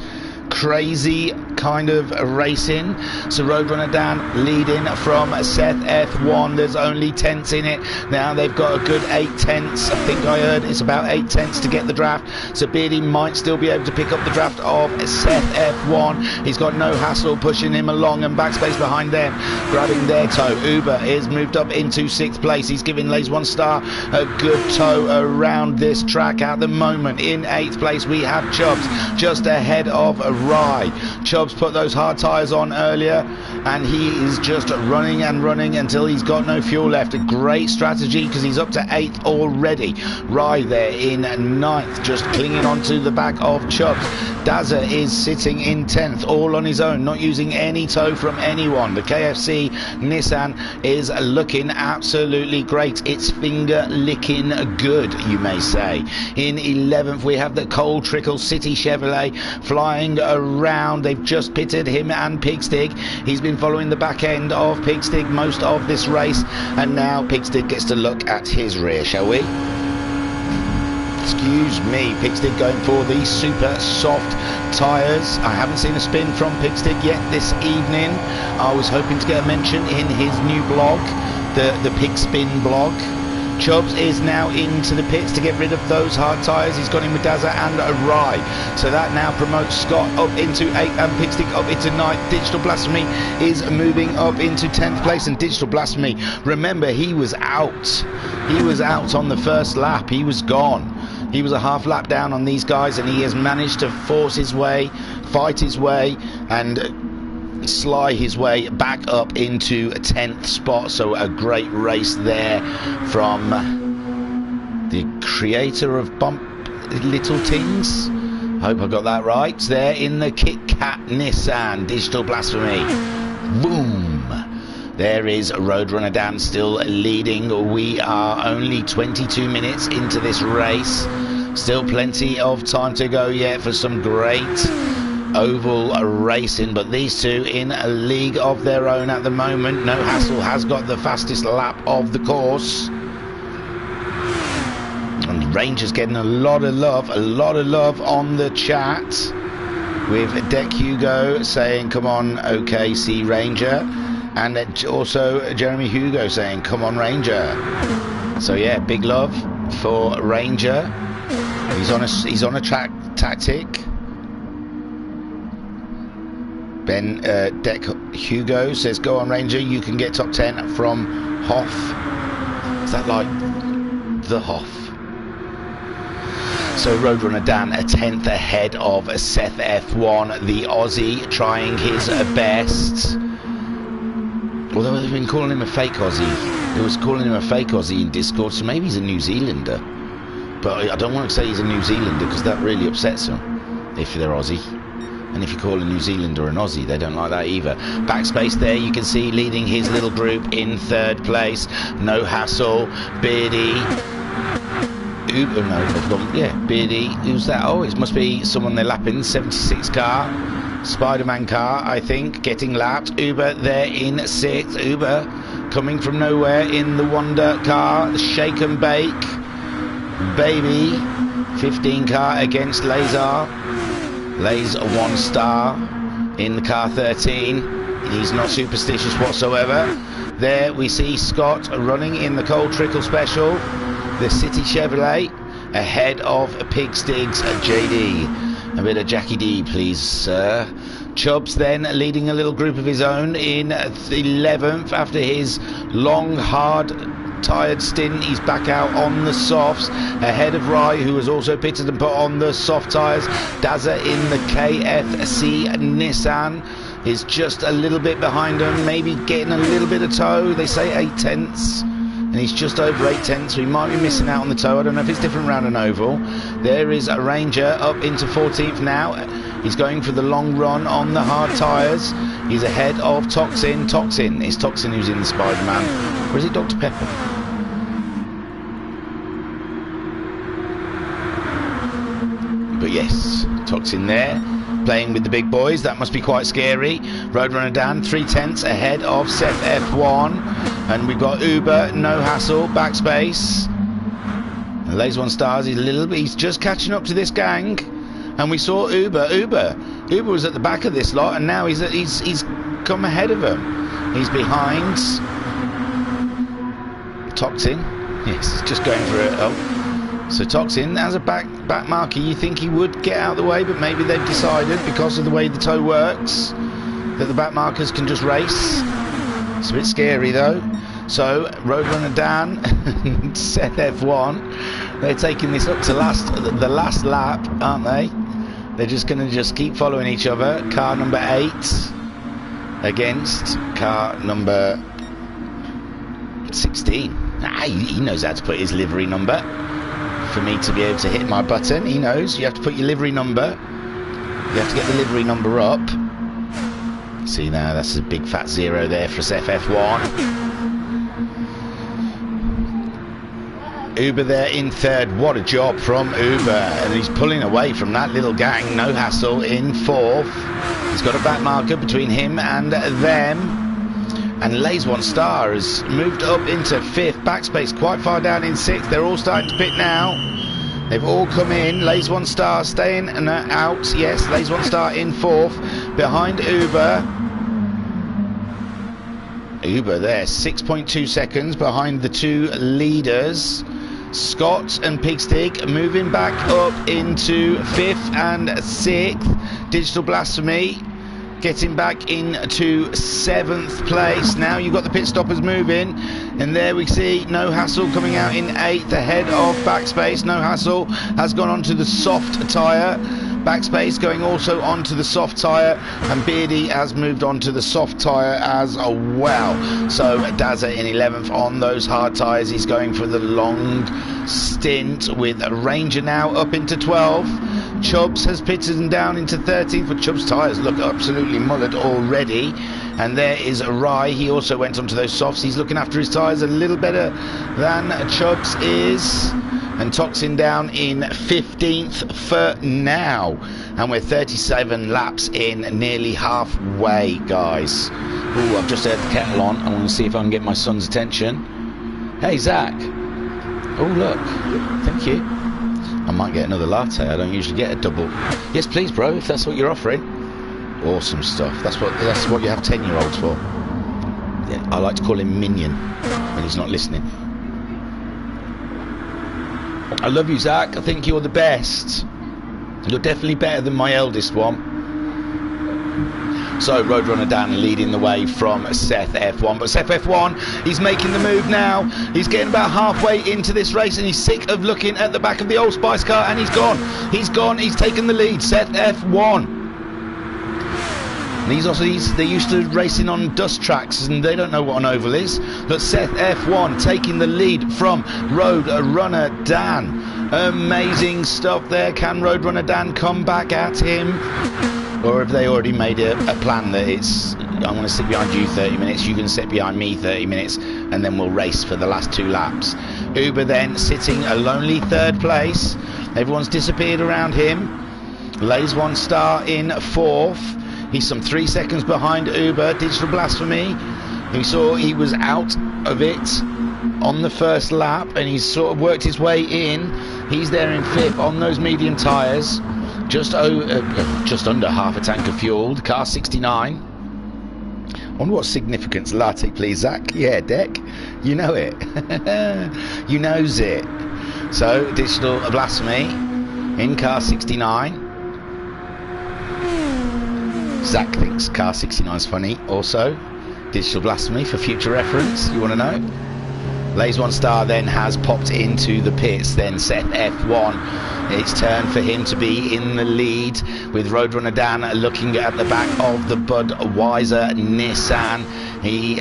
crazy kind of racing. So Roadrunner Dan leading from Seth F1. There's only tenths in it. Now they've got a good 8 tenths. I think I heard it's about 8 tenths to get the draft. So Beardy might still be able to pick up the draft of Seth F1. He's got No Hassle pushing him along, and Backspace behind them, grabbing their toe. Uber is moved up into 6th place. He's giving Lays 1 Star a good tow around this track at the moment. In 8th place we have Chubbs, just ahead of Rye. Chubbs put those hard tyres on earlier, and he is just running and running until he's got no fuel left. A great strategy, because he's up to 8th already. Rye there in 9th, just clinging onto the back of Chubbs. Dazza is sitting in 10th, all on his own, not using any tow from anyone. The KFC Nissan is looking absolutely great. It's finger licking good, you may say. In 11th we have the Coal Trickle City Chevrolet flying around. They've just pitted him and Pigstig. He's been following the back end of Pigstig most of this race, and now Pigstig gets to look at his rear, shall we? Excuse me, Pigstig going for the super soft tyres. I haven't seen a spin from Pigstig yet this evening. I was hoping to get a mention in his new blog, the Pig Spin blog. Chubbs is now into the pits to get rid of those hard tyres. He's gone in with Dazza and a Rye. So that now promotes Scott up into 8th and Pigstig up into 9th. Digital Blasphemy is moving up into 10th place, and Digital Blasphemy, remember, he was out. He was out on the first lap. He was gone. He was a half lap down on these guys, and he has managed to force his way, fight his way, and sly his way back up into a 10th spot. So a great race there from the creator of Bump Little Tings. I hope I got that right. There in the Kit Kat Nissan, Digital Blasphemy. Boom. There is Roadrunner Dan still leading. We are only 22 minutes into this race. Still plenty of time to go yet for some great oval racing, but these two in a league of their own at the moment. No Hassle has got the fastest lap of the course, and Ranger's getting a lot of love on the chat, with Deck Hugo saying come on OKC Ranger, and also Jeremy Hugo saying come on Ranger. So yeah, big love for Ranger. He's on a track tactic. Ben Deck Hugo says go on Ranger, you can get top 10 from Hoff. Is that like the Hoff? So Roadrunner Dan a 10th ahead of Seth F1, the Aussie, trying his best. Although they've been calling him a fake Aussie. They was calling him a fake Aussie in Discord, so maybe he's a New Zealander. But I don't want to say he's a New Zealander, because that really upsets them if they're Aussie. And if you call a New Zealander an Aussie, they don't like that either. Backspace there, you can see leading his little group in 3rd place. No Hassle, Beardy, Uber, no, they've gone, yeah, Beardy, who's that? Oh, it must be someone they're lapping, 76 car, Spider-Man car, I think, getting lapped. Uber there in 6th, Uber coming from nowhere in the Wonder car, the Shake and Bake, Baby, 15 car against Lazar. Lays a 1 star in the car 13. He's not superstitious whatsoever. There we see Scott running in the Coal Trickle Special, the City Chevrolet, ahead of Pigstig's JD. A bit of Jackie D, please, sir. Chubbs then leading a little group of his own in 11th after his long, hard, tired stint. He's back out on the softs, ahead of Rye, who was also pitted and put on the soft tyres. Dazza in the KFC Nissan is just a little bit behind him, maybe getting a little bit of tow. They say 8 tenths, and he's just over 8 tenths, so he might be missing out on the tow. I don't know if it's different round an oval. There is a Ranger up into 14th now. He's going for the long run on the hard tyres. He's ahead of Toxin. Toxin is Toxin who's in the Spider-Man. Or is it Dr. Pepper? But yes, Toxin there, playing with the big boys. That must be quite scary. Roadrunner Dan 3 tenths ahead of Seth F1. And we've got Uber, No Hassle, Backspace. And Lays 1 stars, he's just catching up to this gang. And we saw Uber was at the back of this lot, and now he's come ahead of him. He's behind Toxin. Yes, he's just going for it. Oh, so Toxin has a back marker. You think he would get out of the way, but maybe they've decided, because of the way the toe works, that the back markers can just race. It's a bit scary though. So Roadrunner Dan and Seth F1, they're taking this up to the last lap, aren't they? They're just going to keep following each other. Car number 8 against car number 16. He knows how to put his livery number. For me to be able to hit my button, he knows you have to put your livery number. You have to get the livery number up. See now, that's a big fat 0 there for Seth F1. Uber there in 3rd. What a job from Uber, and he's pulling away from that little gang. No hassle in 4th. He's got a back marker between him and them, and Lays One Star has moved up into 5th. Backspace quite far down in 6th. They're all starting to pit now. They've all come in. Lays One Star staying and out. Yes, Lays One Star in 4th behind Uber. Uber there 6.2 seconds behind the 2 leaders. Scott and Pigstig moving back up into 5th and 6th. Digital Blasphemy getting back into 7th place. Now you've got the pit stoppers moving, and there we see No Hassle coming out in 8th ahead of Backspace. No Hassle has gone onto the soft tyre. Backspace going also onto the soft tyre, and Beardy has moved on to the soft tyre as well. So Dazza in 11th on those hard tyres. He's going for the long stint with a Ranger now up into 12th. Chubbs has pitted down into 13th, but Chubbs' tyres look absolutely mullered already. And there is Rye. He also went onto those softs. He's looking after his tyres a little better than Chubbs is. And Toxin down in 15th for now. And we're 37 laps in, nearly halfway, guys. Ooh, I've just heard the kettle on. I want to see if I can get my son's attention. Hey, Zach. Oh, look. Thank you. I might get another latte. I don't usually get a double. Yes, please, bro, if that's what you're offering. Awesome stuff. That's what you have 10-year-olds for. Yeah, I like to call him Minion when he's not listening. I love you, Zach. I think you're the best. You're definitely better than my eldest one. So Roadrunner Dan leading the way from Seth F1, but Seth F1, he's making the move now. He's getting about halfway into this race, and he's sick of looking at the back of the Old Spice car, and he's gone. He's taken the lead. Seth F1. And they're used to racing on dust tracks, and they don't know what an oval is. But Seth F1 taking the lead from Roadrunner Dan. Amazing stuff there. Can Roadrunner Dan come back at him? Or have they already made a plan that it's, I'm going to sit behind you 30 minutes, you can sit behind me 30 minutes, and then we'll race for the last 2 laps. Uber then sitting a lonely 3rd place. Everyone's disappeared around him. Lays One Star in 4th. He's some 3 seconds behind Uber. Digital Blasphemy, we saw he was out of it on the first lap, and he's sort of worked his way in. He's there in 5th on those medium tyres. Just under half a tank of fuel. Car 69. Wonder what significance latte, please, Zach. Yeah, Deck. You know it. You knows it. So, Digital Blasphemy in car 69. Zach thinks car 69 is funny. Also, Digital Blasphemy for future reference. You want to know? Lays One Star then has popped into the pits. Then Seth F1. It's turn for him to be in the lead, with Roadrunner Dan looking at the back of the Budweiser Nissan. He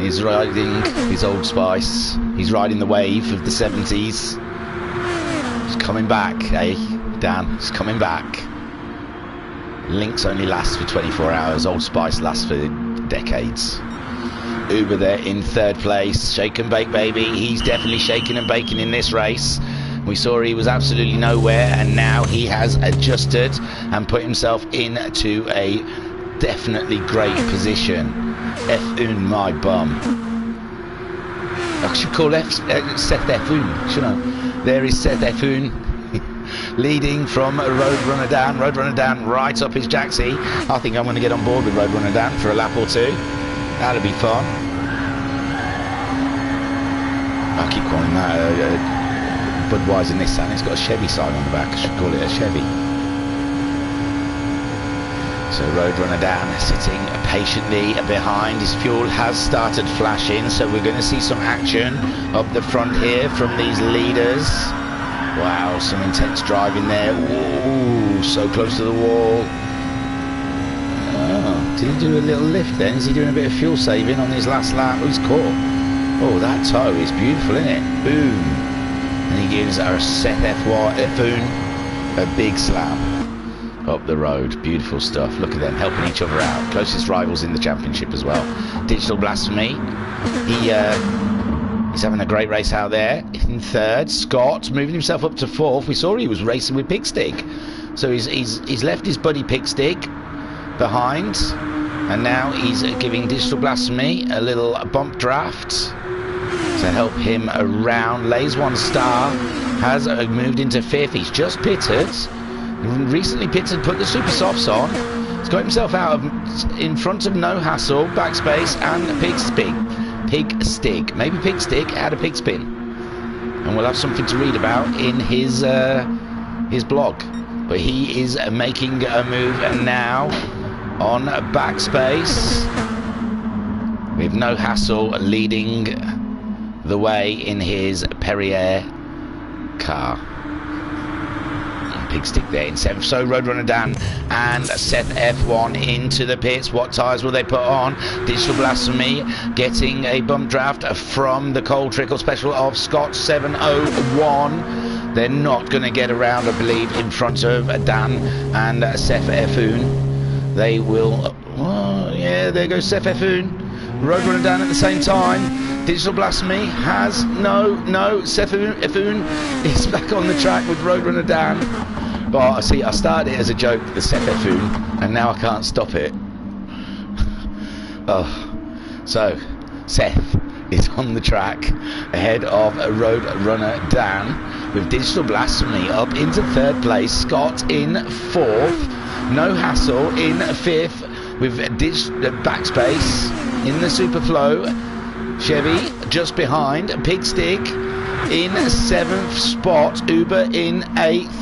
is riding his Old Spice. He's riding the wave of the 70s. He's coming back, eh, Dan? He's coming back. Lynx only lasts for 24 hours. Old Spice lasts for decades. Uber there in 3rd place. Shake and bake, baby. He's definitely shaking and baking in this race. We saw he was absolutely nowhere, and now he has adjusted and put himself into a definitely great position. F1 my bum. I should call Seth F1, shouldn't I? There is Seth F1. leading from Roadrunner Dan. Roadrunner Dan right up his Jaxie. I think I'm going to get on board with Roadrunner Dan for a lap or two. That'll be fun. I keep calling that Budweiser Nissan. It's got a Chevy sign on the back. I should call it a Chevy. So Roadrunner Dan sitting patiently behind. His fuel has started flashing, so we're going to see some action up the front here from these leaders. Wow, some intense driving there. Ooh, so close to the wall. Oh, did he do a little lift then? Is he doing a bit of fuel saving on his last lap? Oh, he's caught. Oh, that toe is beautiful, isn't it? Boom. And he gives our Seth F1 a big slam up the road. Beautiful stuff. Look at them helping each other out. Closest rivals in the championship as well. Digital Blasphemy. He's having a great race out there. In third, Scott moving himself up to fourth. We saw he was racing with Pigstick. So he's left his buddy Pigstick behind. And now he's giving Digital Blasphemy a little bump draft to help him around. Lays One Star has moved into fifth. He's just pitted. Recently pitted, put the super softs on. He's got himself out of in front of No Hassle, Backspace, and Pigstick. Maybe Pigstick had a pig spin, and we'll have something to read about in his blog. But he is making a move, and now on Backspace with No Hassle leading the way in his Perrier car. Pigstick there in seventh. So Roadrunner Dan and Seth F1 into the pits. What tyres will they put on? Digital Blasphemy getting a bump draft from the Cold Trickle Special of Scott 701. They're not going to get around, I believe, in front of Dan and Seth F1. They will. Oh, yeah, there goes Seth F1. Roadrunner Dan at the same time. Digital Blasphemy has no. Seth F1 is back on the track with Roadrunner Dan. But see, I started it as a joke, the Seth F1, and now I can't stop it. Oh, so Seth is on the track ahead of Roadrunner Dan with Digital Blasphemy up into third place. Scott in fourth. No Hassle in fifth with Backspace in the Superflow. Chevy just behind. Pigstick in seventh spot. Uber in eighth.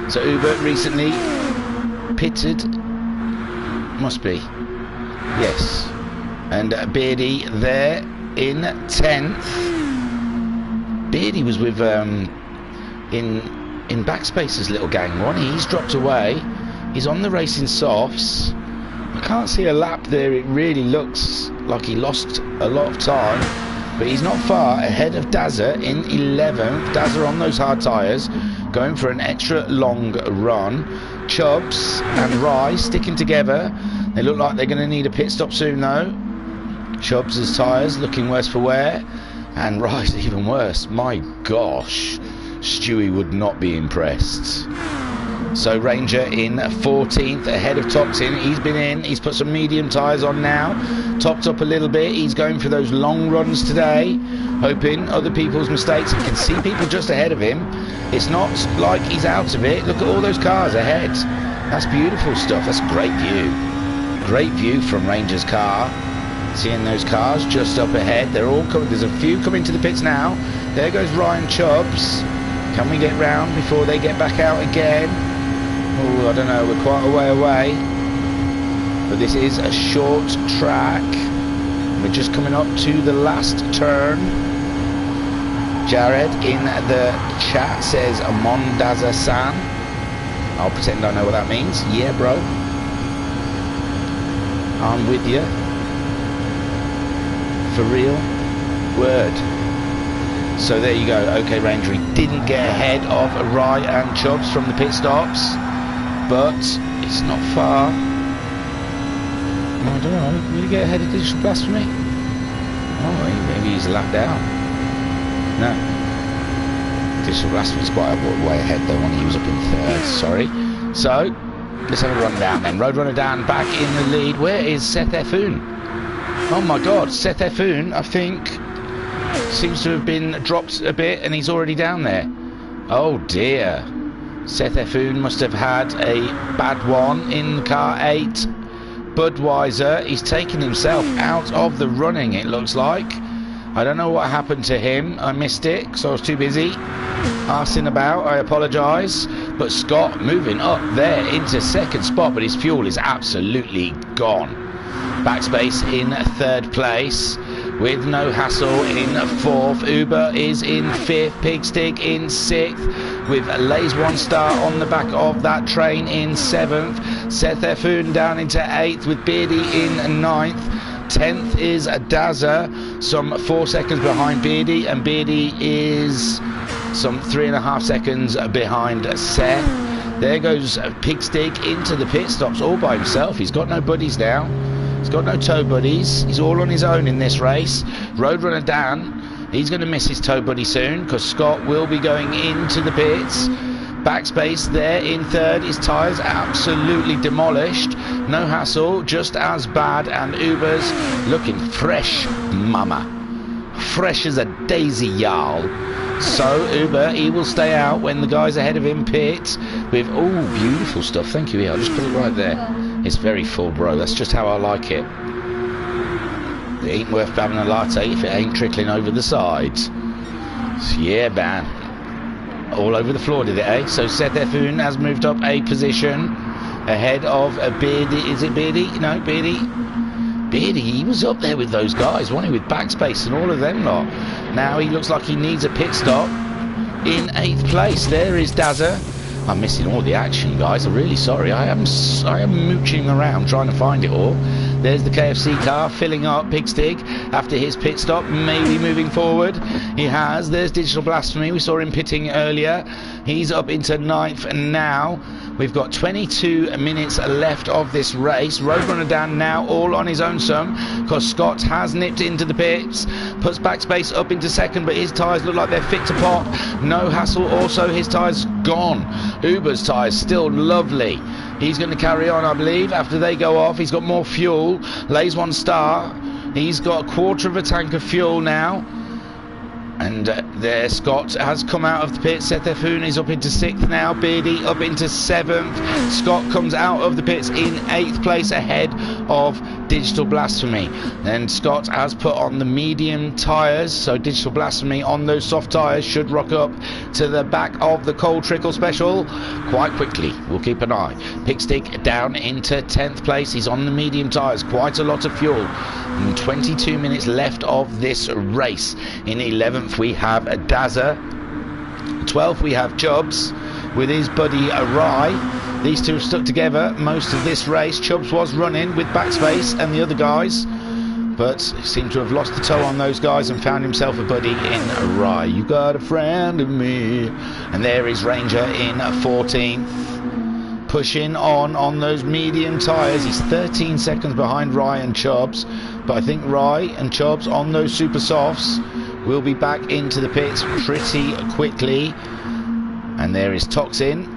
So Uber recently pitted. Must be. Yes. And Beardy there in 10th. Beardy was with in Backspace's little gang one. He's dropped away. He's on the racing softs. I can't see a lap there. It really looks like he lost a lot of time, but he's not far ahead of Dazza in 11th. Dazza on those hard tyres, going for an extra long run. Chubbs and Rye sticking together. They look like they're going to need a pit stop soon though. Chubbs' tyres looking worse for wear, and Rye's even worse. My gosh, Stewie would not be impressed. So Ranger in 14th ahead of Topton. He's been in, he's put some medium tyres on now, topped up a little bit. He's going for those long runs today, hoping other people's mistakes. You can see people just ahead of him. It's not like he's out of it. Look at all those cars ahead. That's beautiful stuff. That's great view. Great view from Ranger's car. Seeing those cars just up ahead. They're all coming. There's a few coming to the pits now. There goes Ryan Chubbs. Can we get round before they get back out again? Oh, I don't know, we're quite a way away. But this is a short track. We're just coming up to the last turn. Jared in the chat says Mondaza-san. I'll pretend I know what that means. Yeah, bro. I'm with you. For real. Word. So there you go. Okay, Ranger, he didn't get ahead of Rye and Chubbs from the pit stops, but it's not far. I don't know. Will he get ahead of Digital Blasphemy? Oh, maybe he's lapped out. No. Digital Blasphemy's quite a way ahead though when he was up in third. Sorry. So let's have a run down then. Roadrunner Dan back in the lead. Where is Seth F1? Oh my God, Seth F1, I think, seems to have been dropped a bit and he's already down there. Oh dear. Seth Effoon must have had a bad one in car 8. Budweiser, he's taken himself out of the running, it looks like. I don't know what happened to him. I missed it because I was too busy arsing about. I apologise. But Scott moving up there into second spot, but his fuel is absolutely gone. Backspace in 3rd place with no hassle in 4th. Uber is in 5th. Pigstig in 6th with Lays 1 star on the back of that train in 7th. Seth Effoon down into 8th with Beardy in 9th. 10th is Dazza, some 4 seconds behind Beardy, and Beardy is some 3.5 seconds behind Seth. There goes Pigstig into the pit stops all by himself. He's got no buddies now. He's got no tow buddies. He's all on his own in this race. Roadrunner Dan, he's going to miss his tow buddy soon because Scott will be going into the pits. Backspace there in 3rd. His tyres absolutely demolished. No hassle, just as bad, and Uber's looking fresh, mama. Fresh as a daisy, y'all. So Uber, he will stay out when the guys ahead of him pit with, oh, beautiful stuff. Thank you, I'll just put it right there. It's very full, bro. That's just how I like it. It ain't worth having a latte if it ain't trickling over the sides. Yeah, man. All over the floor, did it, eh? So Seth Effoon has moved up a position ahead of Beardy. Is it Beardy? No, Beardy. Beardy, he was up there with those guys, wasn't he? With Backspace and all of them lot. Now he looks like he needs a pit stop in 8th place. There is Dazza. I'm missing all the action, guys. I'm really sorry. I am mooching around trying to find it all. There's the KFC car filling up Pigstig after his pit stop, maybe moving forward. He has. There's Digital Blasphemy. We saw him pitting earlier. He's up into 9th, and now we've got 22 minutes left of this race. Roadrunner Dan now all on his own some because Scott has nipped into the pits, puts Backspace up into 2nd, but his tyres look like they're fit to pop. No hassle. Also, his tyres gone. Uber's tyres still lovely. He's going to carry on, I believe, after they go off. He's got more fuel. Lays 1 star. He's got a 1/4 of a tank of fuel now. And there Scott has come out of the pit. Seth Effoon is up into 6th now. Beardy up into 7th. Scott comes out of the pits in 8th place ahead of Digital Blasphemy. Then Scott has put on the medium tyres, so Digital Blasphemy on those soft tyres should rock up to the back of the Cold Trickle Special quite quickly. We'll keep an eye. Pigstig down into 10th place. He's on the medium tyres. Quite a lot of fuel. And 22 minutes left of this race. In 11th we have Dazza. 12th we have Chubbs with his buddy Rye. These two have stuck together most of this race. Chubbs was running with Backspace and the other guys, but seemed to have lost the tow on those guys and found himself a buddy in Rye. You got a friend of me. And there is Ranger in 14th. Pushing on those medium tyres. He's 13 seconds behind Rye and Chubbs, but I think Rye and Chubbs on those super softs will be back into the pits pretty quickly. And there is Toxin.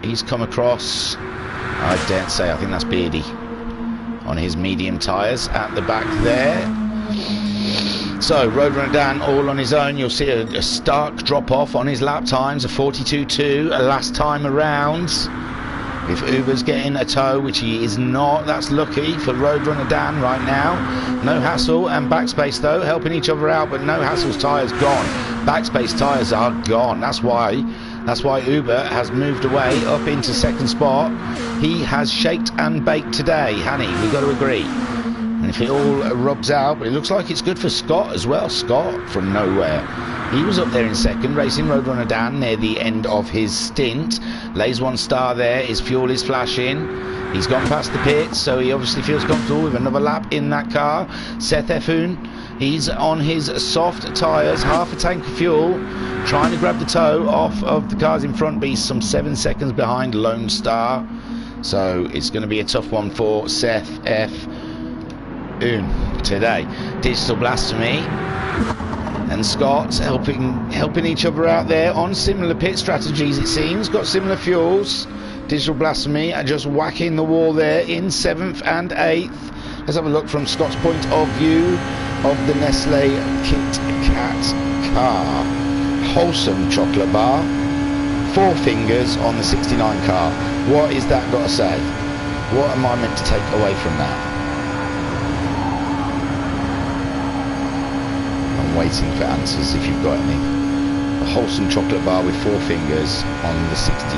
He's come across, I daren't say, I think that's Beardy on his medium tyres at the back there. So Roadrunner Dan all on his own. You'll see a stark drop off on his lap times, a 42.2 last time around. If Uber's getting a tow, which he is not, that's lucky for Roadrunner Dan right now. No hassle, and Backspace though helping each other out, but no hassle's tyres gone. Backspace tyres are gone. That's why Uber has moved away up into 2nd spot. He has shaked and baked today, honey. We've got to agree. And if it all rubs out, but it looks like it's good for Scott as well. Scott from nowhere. He was up there in 2nd, racing Roadrunner Dan near the end of his stint. Lays 1 star there. His fuel is flashing. He's gone past the pits, so he obviously feels comfortable with another lap in that car. Seth Effoon, he's on his soft tyres, half a tank of fuel, trying to grab the tow off of the cars in front, but he's some 7 seconds behind Lone Star. So it's going to be a tough one for Seth Effoon today. Digital Blasphemy and Scott helping each other out there on similar pit strategies, it seems. Got similar fuels. Digital Blasphemy are just whacking the wall there in 7th and 8th. Let's have a look from Scott's point of view of the Nestle Kit Kat car. Wholesome chocolate bar 4 fingers on the 69 car. What is that got to say? What am I meant to take away from that? I'm waiting for answers if you've got any. A wholesome chocolate bar with 4 fingers on the 69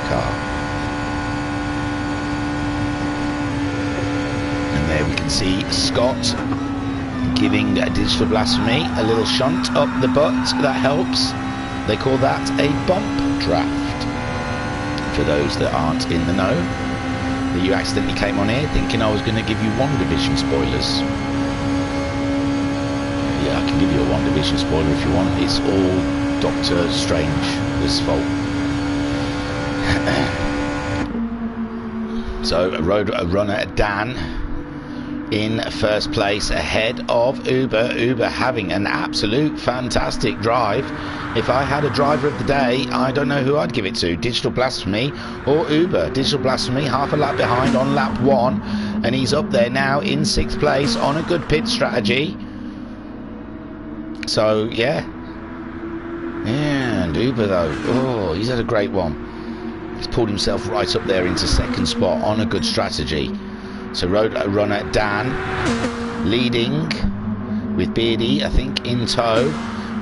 car. And there we can see Scott giving Digital Blasphemy a little shunt up the butt. That helps. They call that a bump draft. For those that aren't in the know, that you accidentally came on here thinking I was going to give you One Division spoilers. Yeah, I can give you a One Division spoiler if you want. It's all Doctor Strange's fault. So, road runner Dan in first place ahead of Uber. Uber having an absolute fantastic drive. If I had a driver of the day, I don't know who I'd give it to, Digital Blasphemy or Uber. Digital Blasphemy half a lap behind on lap 1, and he's up there now in 6th place on a good pit strategy. So yeah, and Uber though, oh, he's had a great one. He's pulled himself right up there into 2nd spot on a good strategy. So road runner Dan leading with Beardy, I think, in tow.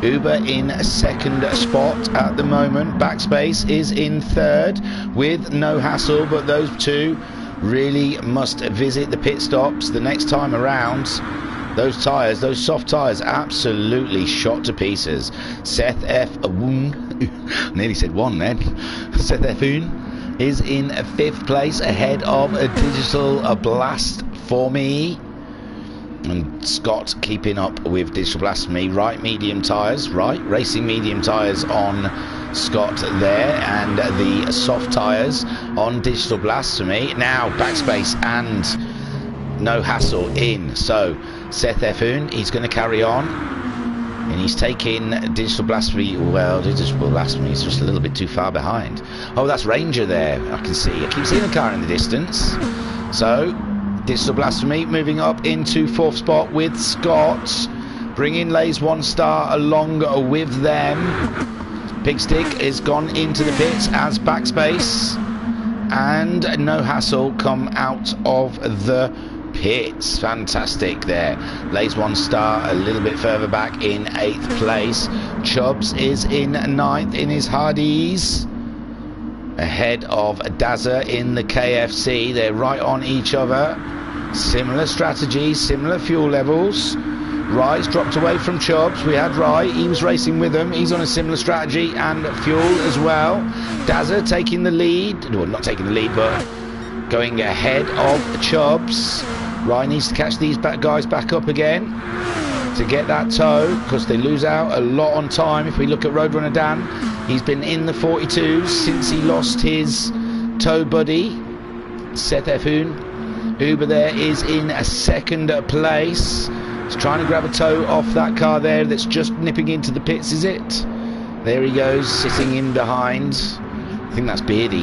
Uber in 2nd spot at the moment. Backspace is in 3rd with no hassle, but those two really must visit the pit stops the next time around. Those tyres, those soft tyres, absolutely shot to pieces. Seth F. Woon, nearly said one then. Seth F. Woon is in 5th place ahead of a Digital Blast for me. And Scott keeping up with Digital Blasphemy. Right medium tyres, right racing medium tyres on Scott there, and the soft tyres on Digital Blasphemy. Now backspace and no hassle in. So Seth Effoon, he's going to carry on, and he's taking Digital Blasphemy. Well, Digital Blasphemy is just a little bit too far behind. Oh, that's Ranger there. I can see. I keep seeing a car in the distance. So Digital Blasphemy moving up into 4th spot with Scott, bringing Lays 1 star along with them. Pigstick has gone into the pits as backspace, and no hassle come out of the pits. Fantastic there. Lays 1 star a little bit further back in 8th place. Chubbs is in 9th in his Hardees, ahead of Dazza in the KFC. They're right on each other. Similar strategy, similar fuel levels. Rye's dropped away from Chubbs. We had Rye, he was racing with them. He's on a similar strategy and fuel as well. Dazza taking the lead, well, not taking the lead, but going ahead of Chubbs. Rye needs to catch these guys back up again to get that tow, because they lose out a lot on time. If we look at Roadrunner Dan, he's been in the 42s since he lost his tow buddy, Seth Effoon. Uber there is in a 2nd place. He's trying to grab a tow off that car there that's just nipping into the pits, is it? There he goes, sitting in behind. I think that's Beardy.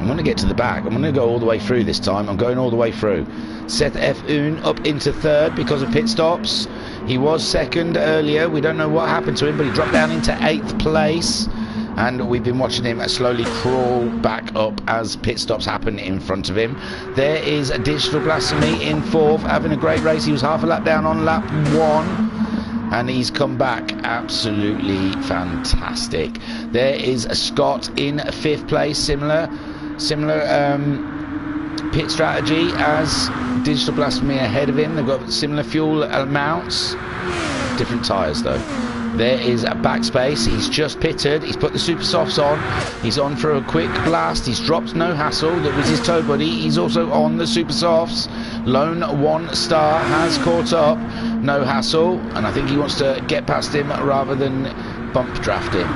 I'm going to get to the back. I'm going to go all the way through this time. I'm going all the way through. Seth Effoon up into 3rd because of pit stops. He was 2nd earlier. We don't know what happened to him, but he dropped down into 8th place. And we've been watching him slowly crawl back up as pit stops happen in front of him. There is a Digital Blasphemy in 4th, having a great race. He was half a lap down on lap 1. And he's come back absolutely fantastic. There is a Scott in 5th place, similar pit strategy as Digital Blasphemy ahead of him. They've got similar fuel amounts, different tyres though. There is a backspace. He's just pitted. He's put the super softs on. He's on for a quick blast. He's dropped no hassle. That was his tow buddy. He's also on the super softs. Lone 1 star has caught up. No hassle. And I think he wants to get past him rather than bump draft him.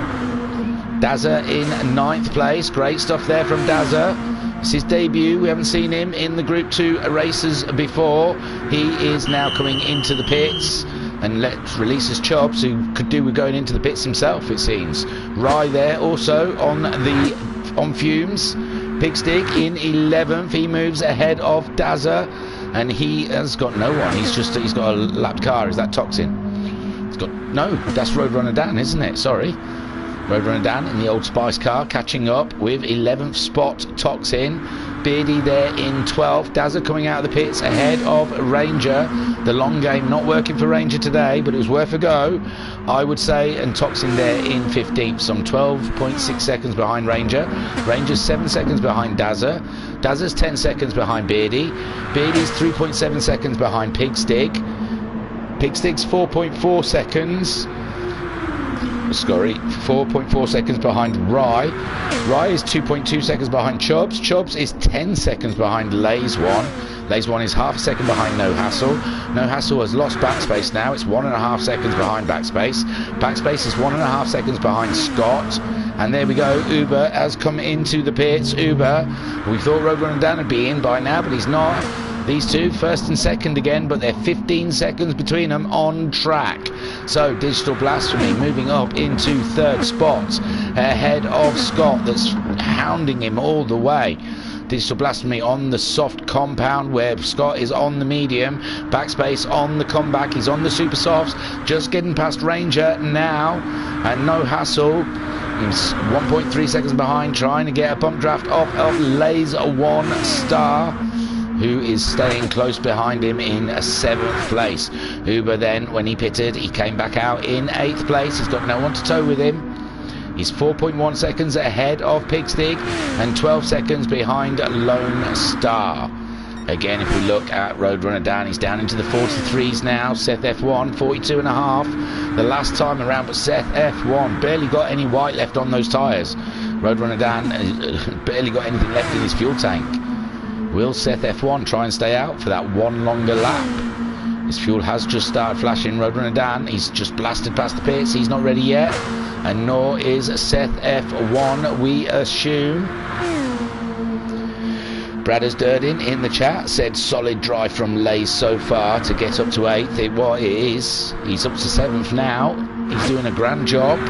Dazza in 9th place. Great stuff there from Dazza. It's his debut. We haven't seen him in the Group 2 races before. He is now coming into the pits and releases Chubbs, who could do with going into the pits himself, it seems. Rye there also on fumes. Pigstick in 11th. He moves ahead of Dazza, and he has got no one. He's got a lapped car. Is that Toxin? He's got no. That's Roadrunner Dan, isn't it? Sorry. Roadrunner Dan in the Old Spice car, catching up with 11th spot Toxin. Beardy there in 12th. Dazza coming out of the pits ahead of Ranger. The long game not working for Ranger today, but it was worth a go, I would say. And Toxin there in 15th, some 12.6 seconds behind Ranger. Ranger's 7 seconds behind Dazza. Dazza's 10 seconds behind Beardy. Beardy's 3.7 seconds behind Pigstig. Pigstig's 4.4 seconds. Sorry, 4.4 seconds behind Rye. Rye is 2.2 seconds behind Chubbs. Chubbs is 10 seconds behind Lays One. Lays One is half a second behind No Hassle. No Hassle has lost backspace now. It's 1.5 seconds behind backspace. Backspace is 1.5 seconds behind Scott. And there we go. Uber has come into the pits. Uber, we thought Roadrunner Dan would be in by now, but he's not. These two, first and second again, but they're 15 seconds between them on track. So Digital Blasphemy moving up into 3rd spot ahead of Scott, that's hounding him all the way. Digital Blasphemy on the soft compound, where Scott is on the medium. Backspace on the comeback, he's on the super softs, just getting past Ranger now. And No Hassle, he's 1.3 seconds behind, trying to get a bump draft off of Lays One Star, who is staying close behind him in 7th place. Uber then, when he pitted, he came back out in 8th place. He's got no one to tow with him. He's 4.1 seconds ahead of Pigstig and 12 seconds behind Lone Star. Again, if we look at Roadrunner Dan, he's down into the 43s now. Seth F1, 42.5 the last time around, but Seth F1 barely got any white left on those tyres. Roadrunner Dan barely got anything left in his fuel tank. Will Seth F1 try and stay out for that one longer lap? His fuel has just started flashing. Roadrunner Dan, he's just blasted past the pits. He's not ready yet, and nor is Seth F1, we assume. Bradders Durden in the chat said solid drive from Lays so far to get up to 8th. It is. He's up to 7th now. He's doing a grand job.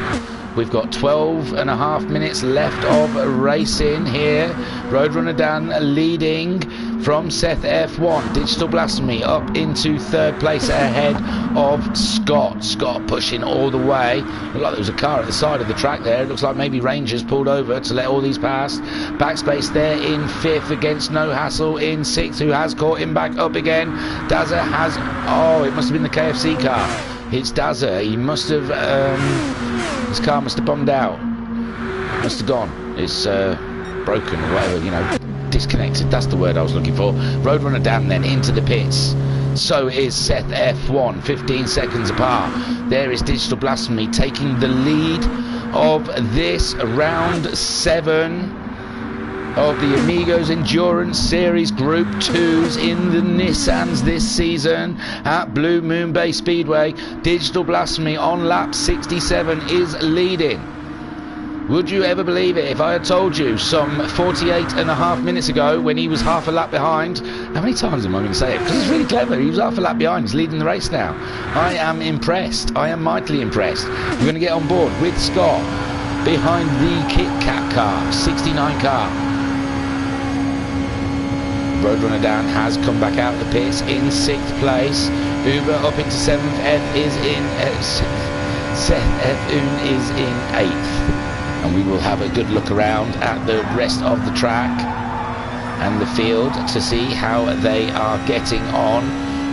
We've got 12.5 minutes left of racing here. Roadrunner Dan leading from Seth F1. Digital Blasphemy up into 3rd place ahead of Scott. Scott pushing all the way. Looked like there was a car at the side of the track there. It looks like maybe Rangers pulled over to let all these pass. Backspace there in 5th against No Hassle in 6th, who has caught him back up again. Dazza has... Oh, it must have been the KFC car. It's Dazza. He must have... his car must have bombed out. Must have gone. It's broken or whatever, you know, disconnected. That's the word I was looking for. Roadrunner Dan then into the pits. So is Seth F1, 15 seconds apart. There is Digital Blasphemy taking the lead of this round 7 of the Amigos Endurance Series Group 2s in the Nissans this season at Bluemoon Bay Speedway. Digital Blasphemy on lap 67 is leading. Would you ever believe it if I had told you some 48.5 minutes ago, when he was half a lap behind? How many times am I going to say it? Because it's really clever. He was half a lap behind. He's leading the race now. I am impressed. I am mightily impressed. We're going to get on board with Scott behind the Kit Kat car, 69 car. Roadrunner Dan has come back out of the pits in 6th place. Uber up into 7th. F is in... Seth F is in 8th. And we will have a good look around at the rest of the track and the field to see how they are getting on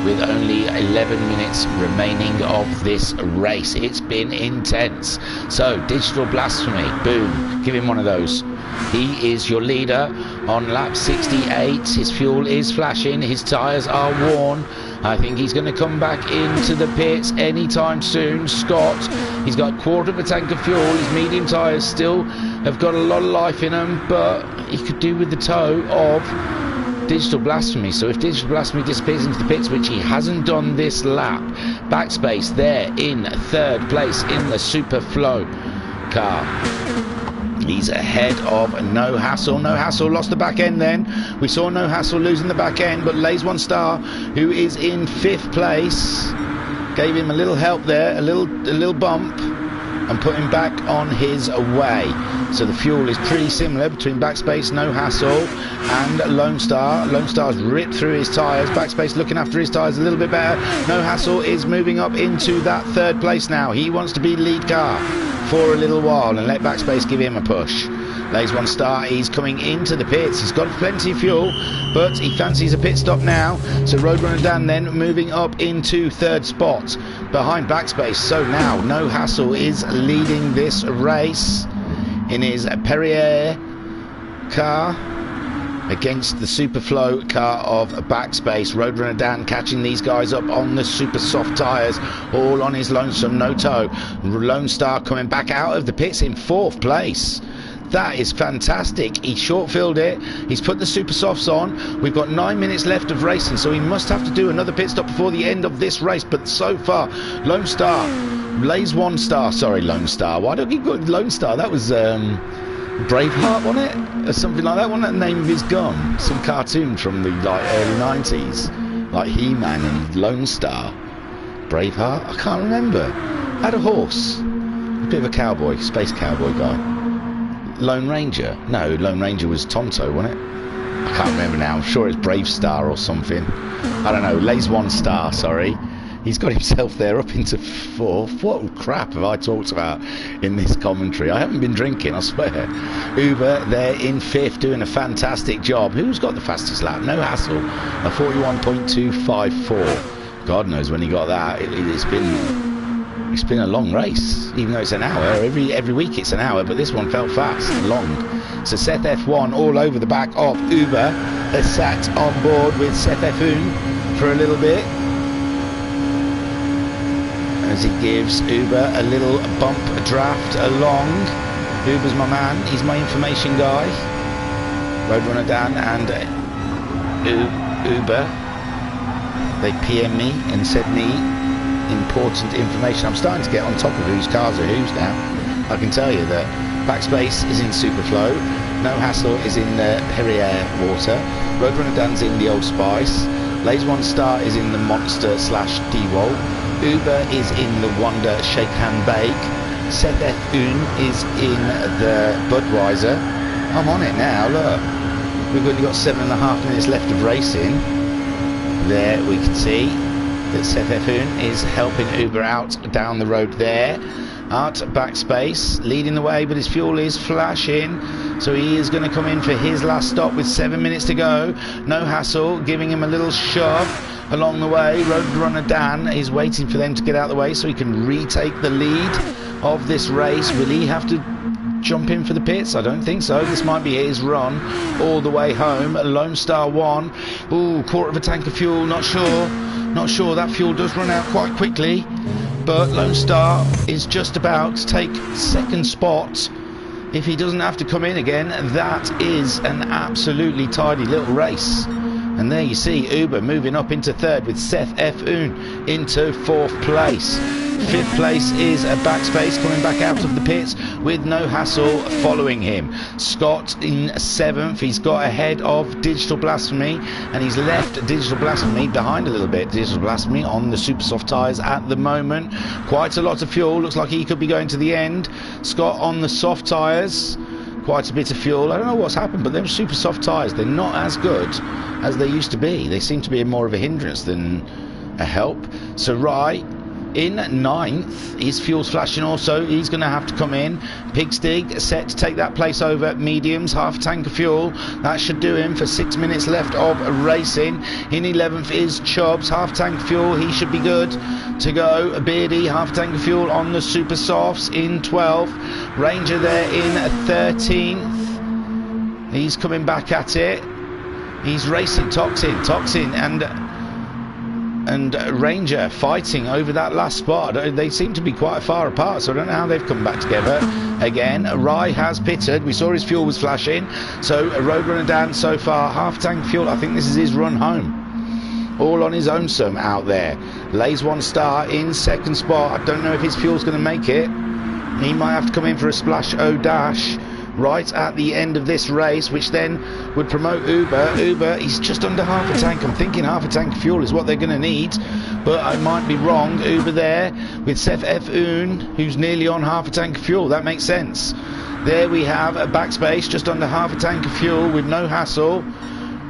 with only 11 minutes remaining of this race. It's been intense. So Digital Blasphemy, boom, give him one of those. He is your leader on lap 68. His fuel is flashing, his tyres are worn. I think he's going to come back into the pits anytime soon. Scott, he's got a quarter of a tank of fuel. His medium tyres still have got a lot of life in them, but he could do with the tow of Digital Blasphemy. So if Digital Blasphemy disappears into the pits, which he hasn't done this lap, Backspace there in 3rd place in the Super Flow car. He's ahead of No Hassle. No Hassle lost the back end then. We saw No Hassle losing the back end, but Lays One Star, who is in 5th place, gave him a little help there, a little bump, and put him back on his way. So the fuel is pretty similar between Backspace, No Hassle, and Lone Star. Lone Star's ripped through his tyres. Backspace looking after his tyres a little bit better. No Hassle is moving up into that third place now. He wants to be lead car for a little while and let Backspace give him a push. Lays One Star, he's coming into the pits. He's got plenty of fuel, but he fancies a pit stop now. So Roadrunner Dan then moving up into third spot behind Backspace. So now No Hassle is leading this race in his Perrier car against the Superflow car of Backspace. Roadrunner Dan catching these guys up on the super soft tyres, all on his lonesome, no toe. Lone Star coming back out of the pits in fourth place. That is fantastic. He short-filled it. He's put the super softs on. We've got 9 minutes left of racing, so he must have to do another pit stop before the end of this race. But so far, Lone Star, Lays One Star, sorry, Lone Star. Why don't you go Lone Star? That was Braveheart, wasn't it? Or something like that. Wasn't that the name of his gun? Some cartoon from the early 90s, like He-Man and Lone Star. Braveheart? I can't remember. Had a horse. A bit of a cowboy, space cowboy guy. Lone Ranger? No, Lone Ranger was Tonto, wasn't it? I can't remember now. I'm sure it's Brave Star or something. I don't know. Lays One Star, sorry. He's got himself there up into fourth. What crap have I talked about in this commentary? I haven't been drinking, I swear. Uber there in fifth, doing a fantastic job. Who's got the fastest lap? No Hassle. A 41.254. God knows when he got that. It's been a long race, even though it's an hour. Every week it's an hour, but this one felt fast, long. So Seth F1 all over the back of Uber has sat on board with Seth F1 for a little bit, as he gives Uber a little bump draft along. Uber's my man, he's my information guy. Roadrunner Dan and Uber, they PM me and said important information. I'm starting to get on top of whose cars are whose now. I can tell you that Backspace is in Superflow, No Hassle is in the Perrier water, Roadrunner Dan's in the Old Spice, Lays One Star is in the Monster / DeWalt, Uber is in the Wonder Shake Hand Bake, Seth F1 is in the Budweiser. I'm on it now, look. We've only got 7.5 minutes left of racing. There we can see that Seth F1 is helping Uber out down the road there. At Backspace, leading the way, but his fuel is flashing, so he is going to come in for his last stop with 7 minutes to go. No Hassle giving him a little shove along the way. Roadrunner Dan is waiting for them to get out of the way so he can retake the lead of this race. Will he have to jump in for the pits? I don't think so. This might be his run all the way home. Lone Star 1. Ooh, quarter of a tank of fuel, not sure. Not sure. That fuel does run out quite quickly, but Lone Star is just about to take second spot. If he doesn't have to come in again, that is an absolutely tidy little race. And there you see Uber moving up into third with Seth F1 into fourth place. Fifth place is a Backspace coming back out of the pits with No Hassle following him. Scott in seventh. He's got ahead of Digital Blasphemy, and he's left Digital Blasphemy behind a little bit. Digital Blasphemy on the super soft tyres at the moment. Quite a lot of fuel. Looks like he could be going to the end. Scott on the soft tyres. Quite a bit of fuel. I don't know what's happened, but them super soft tyres, they're not as good as they used to be. They seem to be more of a hindrance than a help. So Rye in ninth, his fuel's flashing also. He's going to have to come in. Pigstig set to take that place over. Mediums, half a tank of fuel. That should do him for 6 minutes left of racing. In 11th is Chubbs, half tank of fuel. He should be good to go. Beardy, half tank of fuel on the super softs in 12th. Ranger there in 13th. He's coming back at it. He's racing Toxin and Ranger fighting over that last spot. They seem to be quite far apart, so I don't know how they've come back together again. Rye has pitted. We saw his fuel was flashing. So Roadrunner Dan so far, half tank fuel. I think this is his run home. All on his own some out there. Lays One Star in second spot. I don't know if his fuel's going to make it. He might have to come in for a splash O dash. right at the end of this race, which then would promote Uber. Uber, he's just under half a tank. I'm thinking half a tank of fuel is what they're going to need, but I might be wrong. Uber there with Seth F. Un, who's nearly on half a tank of fuel. That makes sense. There we have a backspace, just under half a tank of fuel with no hassle.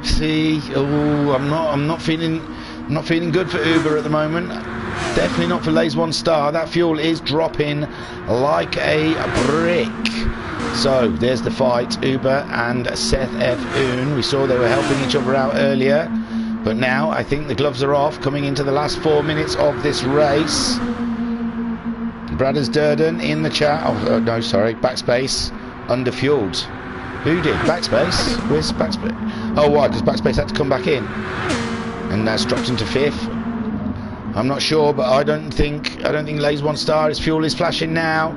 See, oh, I'm not feeling good for Uber at the moment. Definitely not for Lays One Star. That fuel is dropping like a brick. So there's the fight, Uber and Seth F. Un. We saw they were helping each other out earlier, but now I think the gloves are off, coming into the last 4 minutes of this race. Bradders Durden in the chat. Oh no, sorry, backspace, underfueled. Who did? Backspace? Where's backspace? Oh, why? Because backspace had to come back in, and that's dropped into 5th. I'm not sure, but I don't think Lays One Star. His fuel is flashing now.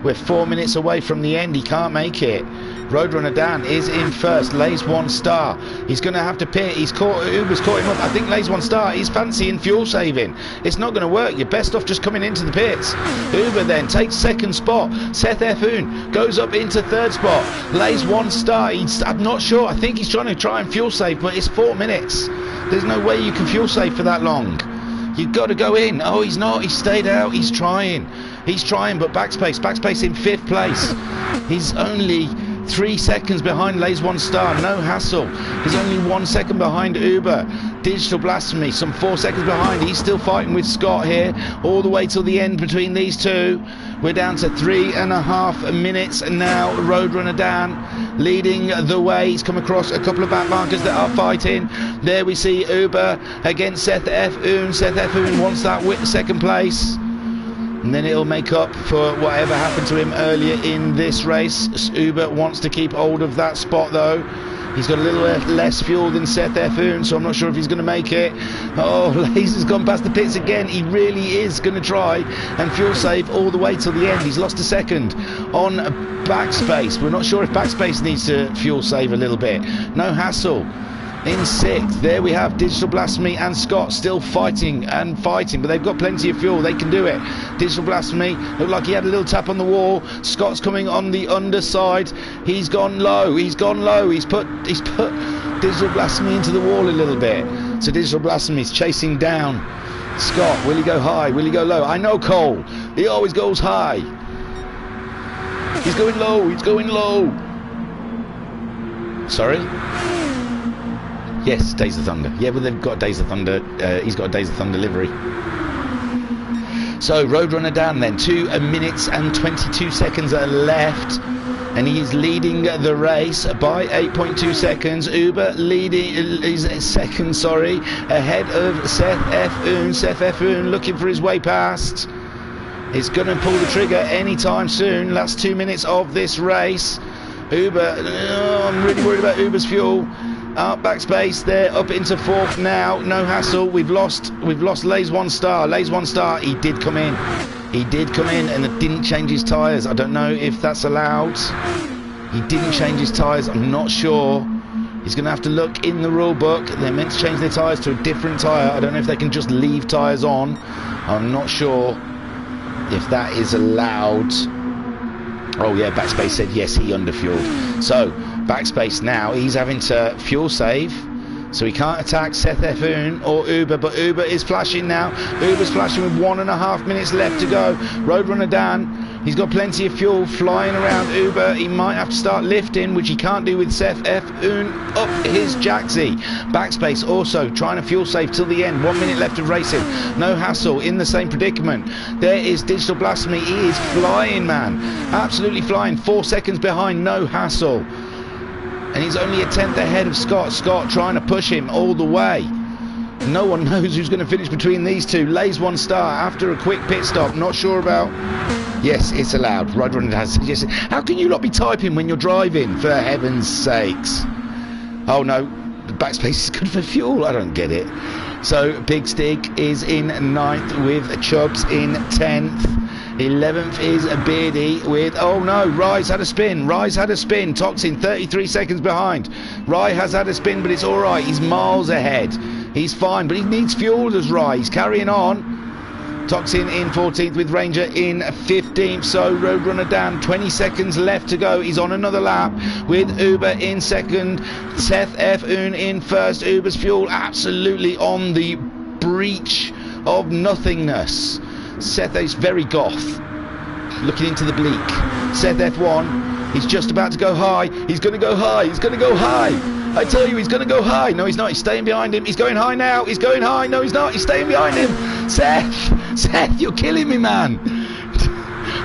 We're 4 minutes away from the end. He can't make it. Roadrunner Dan is in first. Lays One Star. He's going to have to pit. Uber's caught him up. I think Lays One Star is fancying fuel saving. It's not going to work. You're best off just coming into the pits. Uber then takes second spot. Seth F. Un goes up into third spot. Lays One Star. I'm not sure. I think he's trying and fuel save, but it's 4 minutes. There's no way you can fuel save for that long. You've got to go in. Oh, he's not. He's stayed out. He's trying, but backspace in 5th place. He's only 3 seconds behind Lays One Star. No hassle. He's only 1 second behind Uber. Digital Blasphemy, some 4 seconds behind. He's still fighting with Scott here, all the way till the end between these two. We're down to 3.5 minutes now. Roadrunner Dan leading the way. He's come across a couple of back markers that are fighting. There we see Uber against Seth F. Un. Seth F. Un wants that second place, and then it'll make up for whatever happened to him earlier in this race. Uber wants to keep hold of that spot though. He's got a little less fuel than Seth F. Un, so I'm not sure if he's going to make it. Oh, Lays has gone past the pits again. He really is going to try and fuel save all the way till the end. He's lost a second on backspace. We're not sure if backspace needs to fuel save a little bit. No hassle. In 6th, there we have Digital Blasphemy and Scott still fighting, but they've got plenty of fuel. They can do it. Digital Blasphemy looked like he had a little tap on the wall. Scott's coming on the underside. He's gone low. He's put Digital Blasphemy into the wall a little bit. So Digital Blasphemy's chasing down Scott. Will he go high? Will he go low? I know Cole. He always goes high. He's going low. Sorry. Yes, Days of Thunder. Yeah, well, they've got Days of Thunder. He's got a Days of Thunder livery. So, Roadrunner Dan then. 2 minutes and 22 seconds are left. And he is leading the race by 8.2 seconds. Uber is second, ahead of Seth F. Un. Seth F. Un looking for his way past. He's going to pull the trigger anytime soon. Last 2 minutes of this race. Uber, I'm really worried about Uber's fuel. Backspace there, up into 4th now. No hassle. We've lost Lays One Star. Lays One Star, he did come in and it didn't change his tyres. I don't know if that's allowed. He didn't change his tyres. I'm not sure. He's going to have to look in the rule book. They're meant to change their tyres to a different tyre. I don't know if they can just leave tyres on. I'm not sure if that is allowed. Oh yeah, backspace said yes, he underfueled. So backspace now, he's having to fuel save, so he can't attack Seth F. Un or Uber, but Uber is flashing now. Uber's flashing with 1.5 minutes left to go. Roadrunner Dan, he's got plenty of fuel flying around Uber. He might have to start lifting, which he can't do with Seth F. Un up his Jaxie. Backspace also trying to fuel save till the end. 1 minute left of racing. No hassle, in the same predicament. There is Digital Blasphemy. He is flying, man. Absolutely flying. 4 seconds behind, no hassle. And he's only a 10th ahead of Scott. Scott trying to push him all the way. No one knows who's going to finish between these two. Lays One Star after a quick pit stop. Not sure about... Yes, it's allowed. Roadrunner has... Yes. How can you not be typing when you're driving, for heaven's sakes? Oh no, the backspace is good for fuel. I don't get it. So Big Stick is in 9th with Chubbs in 10th. 11th is Beardy with... Oh no, Rye's had a spin. Toxin 33 seconds behind. Rye has had a spin, but it's alright. He's miles ahead. He's fine, but he needs fuel as Rye. He's carrying on. Toxin in 14th with Ranger in 15th. So Roadrunner Dan, 20 seconds left to go. He's on another lap with Uber in second. Seth F. Un in first. Uber's fuel absolutely on the breach of nothingness. Seth is very goth, looking into the bleak. Seth F1, he's just about to go high. He's going to go high. He's going to go high. I tell you, he's going to go high. No, he's not. He's staying behind him. He's going high now. He's going high. No, he's not. He's staying behind him. Seth, you're killing me, man.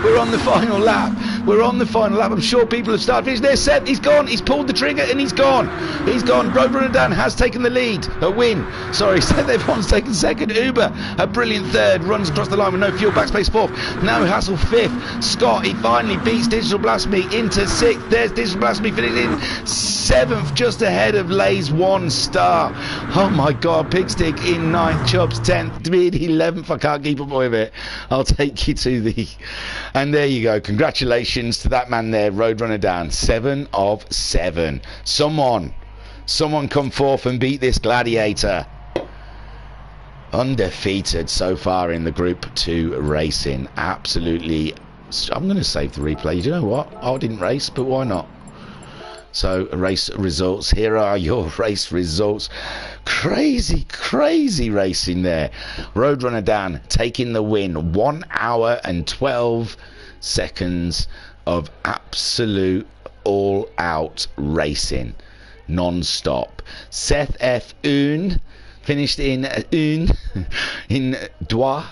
We're on the final lap. We're on the final lap. I'm sure people have started finishing. There's Seth. He's gone. He's pulled the trigger and he's gone. He's gone. Roadrunner Dan has taken the lead. A win. Sorry, Seth F1's taken second. Uber, a brilliant third. Runs across the line with no fuel. Backspace fourth. No hassle fifth. Scott, he finally beats Digital Blasphemy into sixth. There's Digital Blasphemy finishing in seventh, just ahead of Lay's 1 star. Oh my God. Pigstick in ninth. Chubbs 10th. Mid 11th. I can't keep up with it. I'll take you to the... And there you go. Congratulations to that man there, Roadrunner Dan. 7 of 7. Someone come forth and beat this gladiator. Undefeated so far in the Group 2 racing. Absolutely. I'm going to save the replay. You know what? I didn't race, but why not? So, race results. Here are your race results. Crazy racing there. Roadrunner Dan taking the win. 1 hour and 12 seconds of absolute all-out racing. Non-stop. Seth F. Un finished in Dois.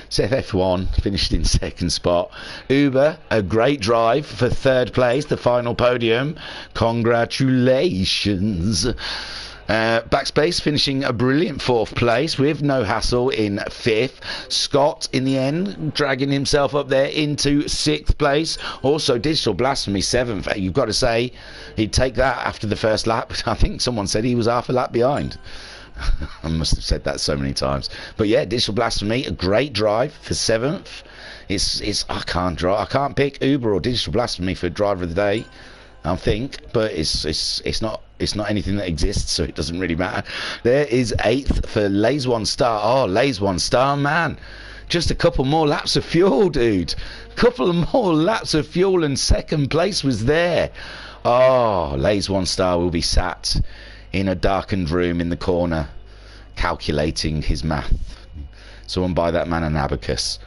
Seth F1 finished in second spot. Uber, a great drive for third place, the final podium. Congratulations. Backspace finishing a brilliant fourth place with no hassle in fifth. Scott in the end dragging himself up there into sixth place. Also Digital Blasphemy seventh. You've got to say he'd take that after the first lap. I think someone said he was half a lap behind. I must have said that so many times. But yeah, Digital Blasphemy, a great drive for seventh. It's I can't pick Uber or Digital Blasphemy for driver of the day, I think, but it's not anything that exists, so it doesn't really matter. There is eighth for Lay's 1 star. Oh, Lay's 1 star, man. Just a couple more laps of fuel, dude. Couple of more laps of fuel and second place was there. Oh, Lay's 1 star will be sat in a darkened room in the corner, calculating his math. Someone buy that man an abacus.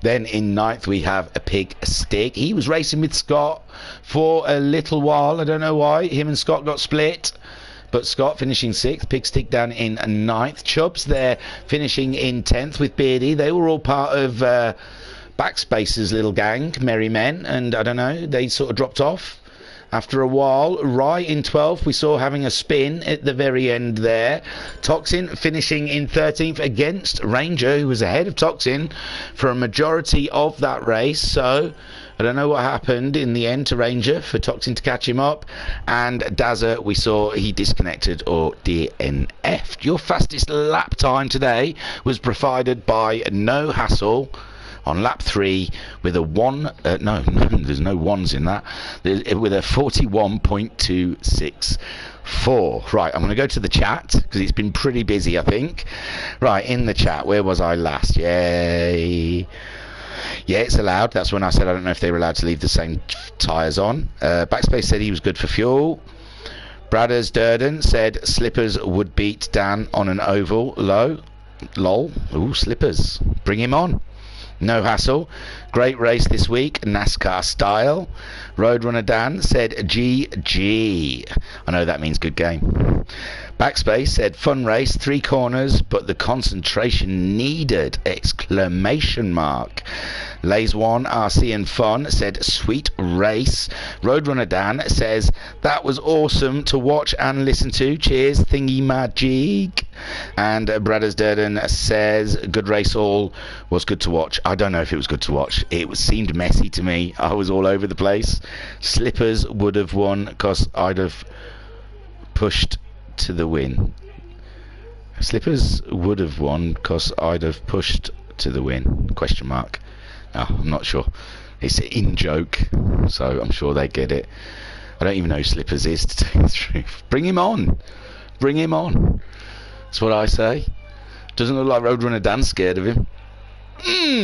Then in ninth we have a Pig Stick. He was racing with Scott for a little while. I don't know why. Him and Scott got split. But Scott finishing sixth. Pig Stick down in ninth. Chubbs there finishing in 10th with Beardy. They were all part of Backspace's little gang, Merry Men. And I don't know, they sort of dropped off after a while. Rye in 12th, we saw having a spin at the very end there. Toxin finishing in 13th against Ranger, who was ahead of Toxin for a majority of that race. So I don't know what happened in the end to Ranger for Toxin to catch him up. And Dazza, we saw he disconnected or DNF'd. Your fastest lap time today was provided by No Hassle on lap 3 with a no, there's no ones in that, with a 41.264. Right, I'm going to go to the chat because it's been pretty busy, I think. Right, in the chat, where was I last? Yay. Yeah, it's allowed. That's when I said I don't know if they were allowed to leave the same tyres on. Backspace said he was good for fuel. Bradders Durden said Slippers would beat Dan on an oval. Lol. Ooh, Slippers. Bring him on. No Hassle, great race this week, NASCAR style. Roadrunner Dan said GG. I know that means good game. Backspace said fun race, 3 corners, but the concentration needed! Exclamation mark. Lays 1 RC and fun said sweet race. Roadrunner Dan says that was awesome to watch and listen to. Cheers, Thingymajig. And Bradders Durden says good race all, was good to watch. I don't know if it was good to watch. It seemed messy to me. I was all over the place. Slippers would have won because I'd have pushed to the win. Slippers would have won because I'd have pushed to the win. Question mark. Oh, I'm not sure. It's an in-joke, so I'm sure they get it. I don't even know who Slippers is, to tell you the truth. Bring him on. Bring him on. That's what I say. Doesn't look like Roadrunner Dan's scared of him.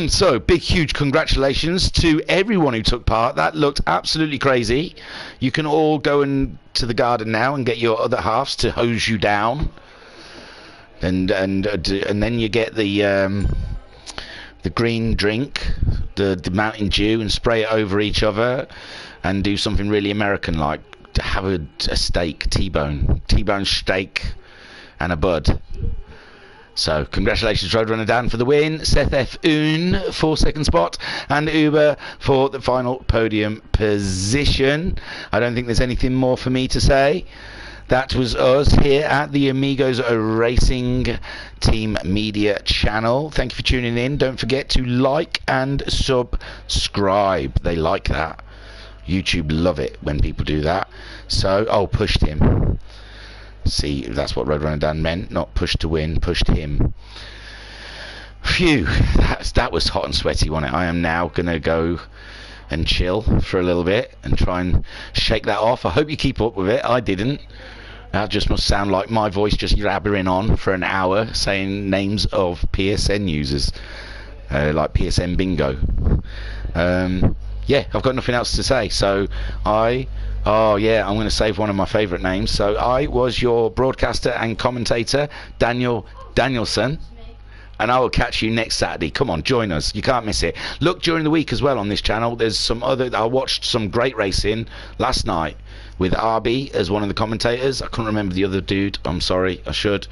So, big, huge congratulations to everyone who took part. That looked absolutely crazy. You can all go to the garden now and get your other halves to hose you down, and then you get the green drink, the Mountain Dew, and spray it over each other, and do something really American like to have a steak, T-bone steak, and a bud. So, congratulations, Roadrunner Dan, for the win. Seth F. Un, 4-second spot. And Uber for the final podium position. I don't think there's anything more for me to say. That was us here at the Amigos Racing Team Media channel. Thank you for tuning in. Don't forget to like and subscribe. They like that. YouTube love it when people do that. So, pushed him. See, that's what Roadrunner Dan meant, not pushed to win, pushed him. Phew, that was hot and sweaty, wasn't it? I am now going to go and chill for a little bit and try and shake that off. I hope you keep up with it. I didn't. That just must sound like my voice just yabbering on for an hour saying names of PSN users, like PSN bingo. Yeah, I've got nothing else to say, so oh yeah, I'm going to save one of my favourite names. So I was your broadcaster and commentator, Daniel Danielson, and I will catch you next Saturday. Come on, join us. You can't miss it. Look, during the week as well on this channel, there's I watched some great racing last night with RB as one of the commentators. I couldn't remember the other dude. I'm sorry, I should.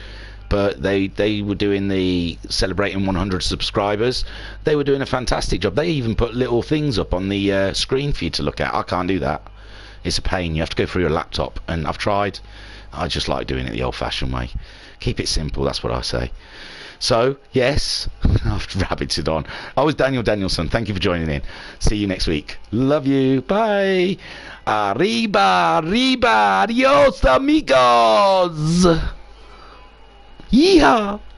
But they were doing the celebrating 100 subscribers. They were doing a fantastic job. They even put little things up on the screen for you to look at. I can't do that. It's a pain. You have to go through your laptop, and I've tried. I just like doing it the old-fashioned way. Keep it simple, that's what I say. So, yes, I've rabbited on. I was Daniel Danielson. Thank you for joining in. See you next week. Love you. Bye. Arriba, arriba, adios, amigos. Yeehaw.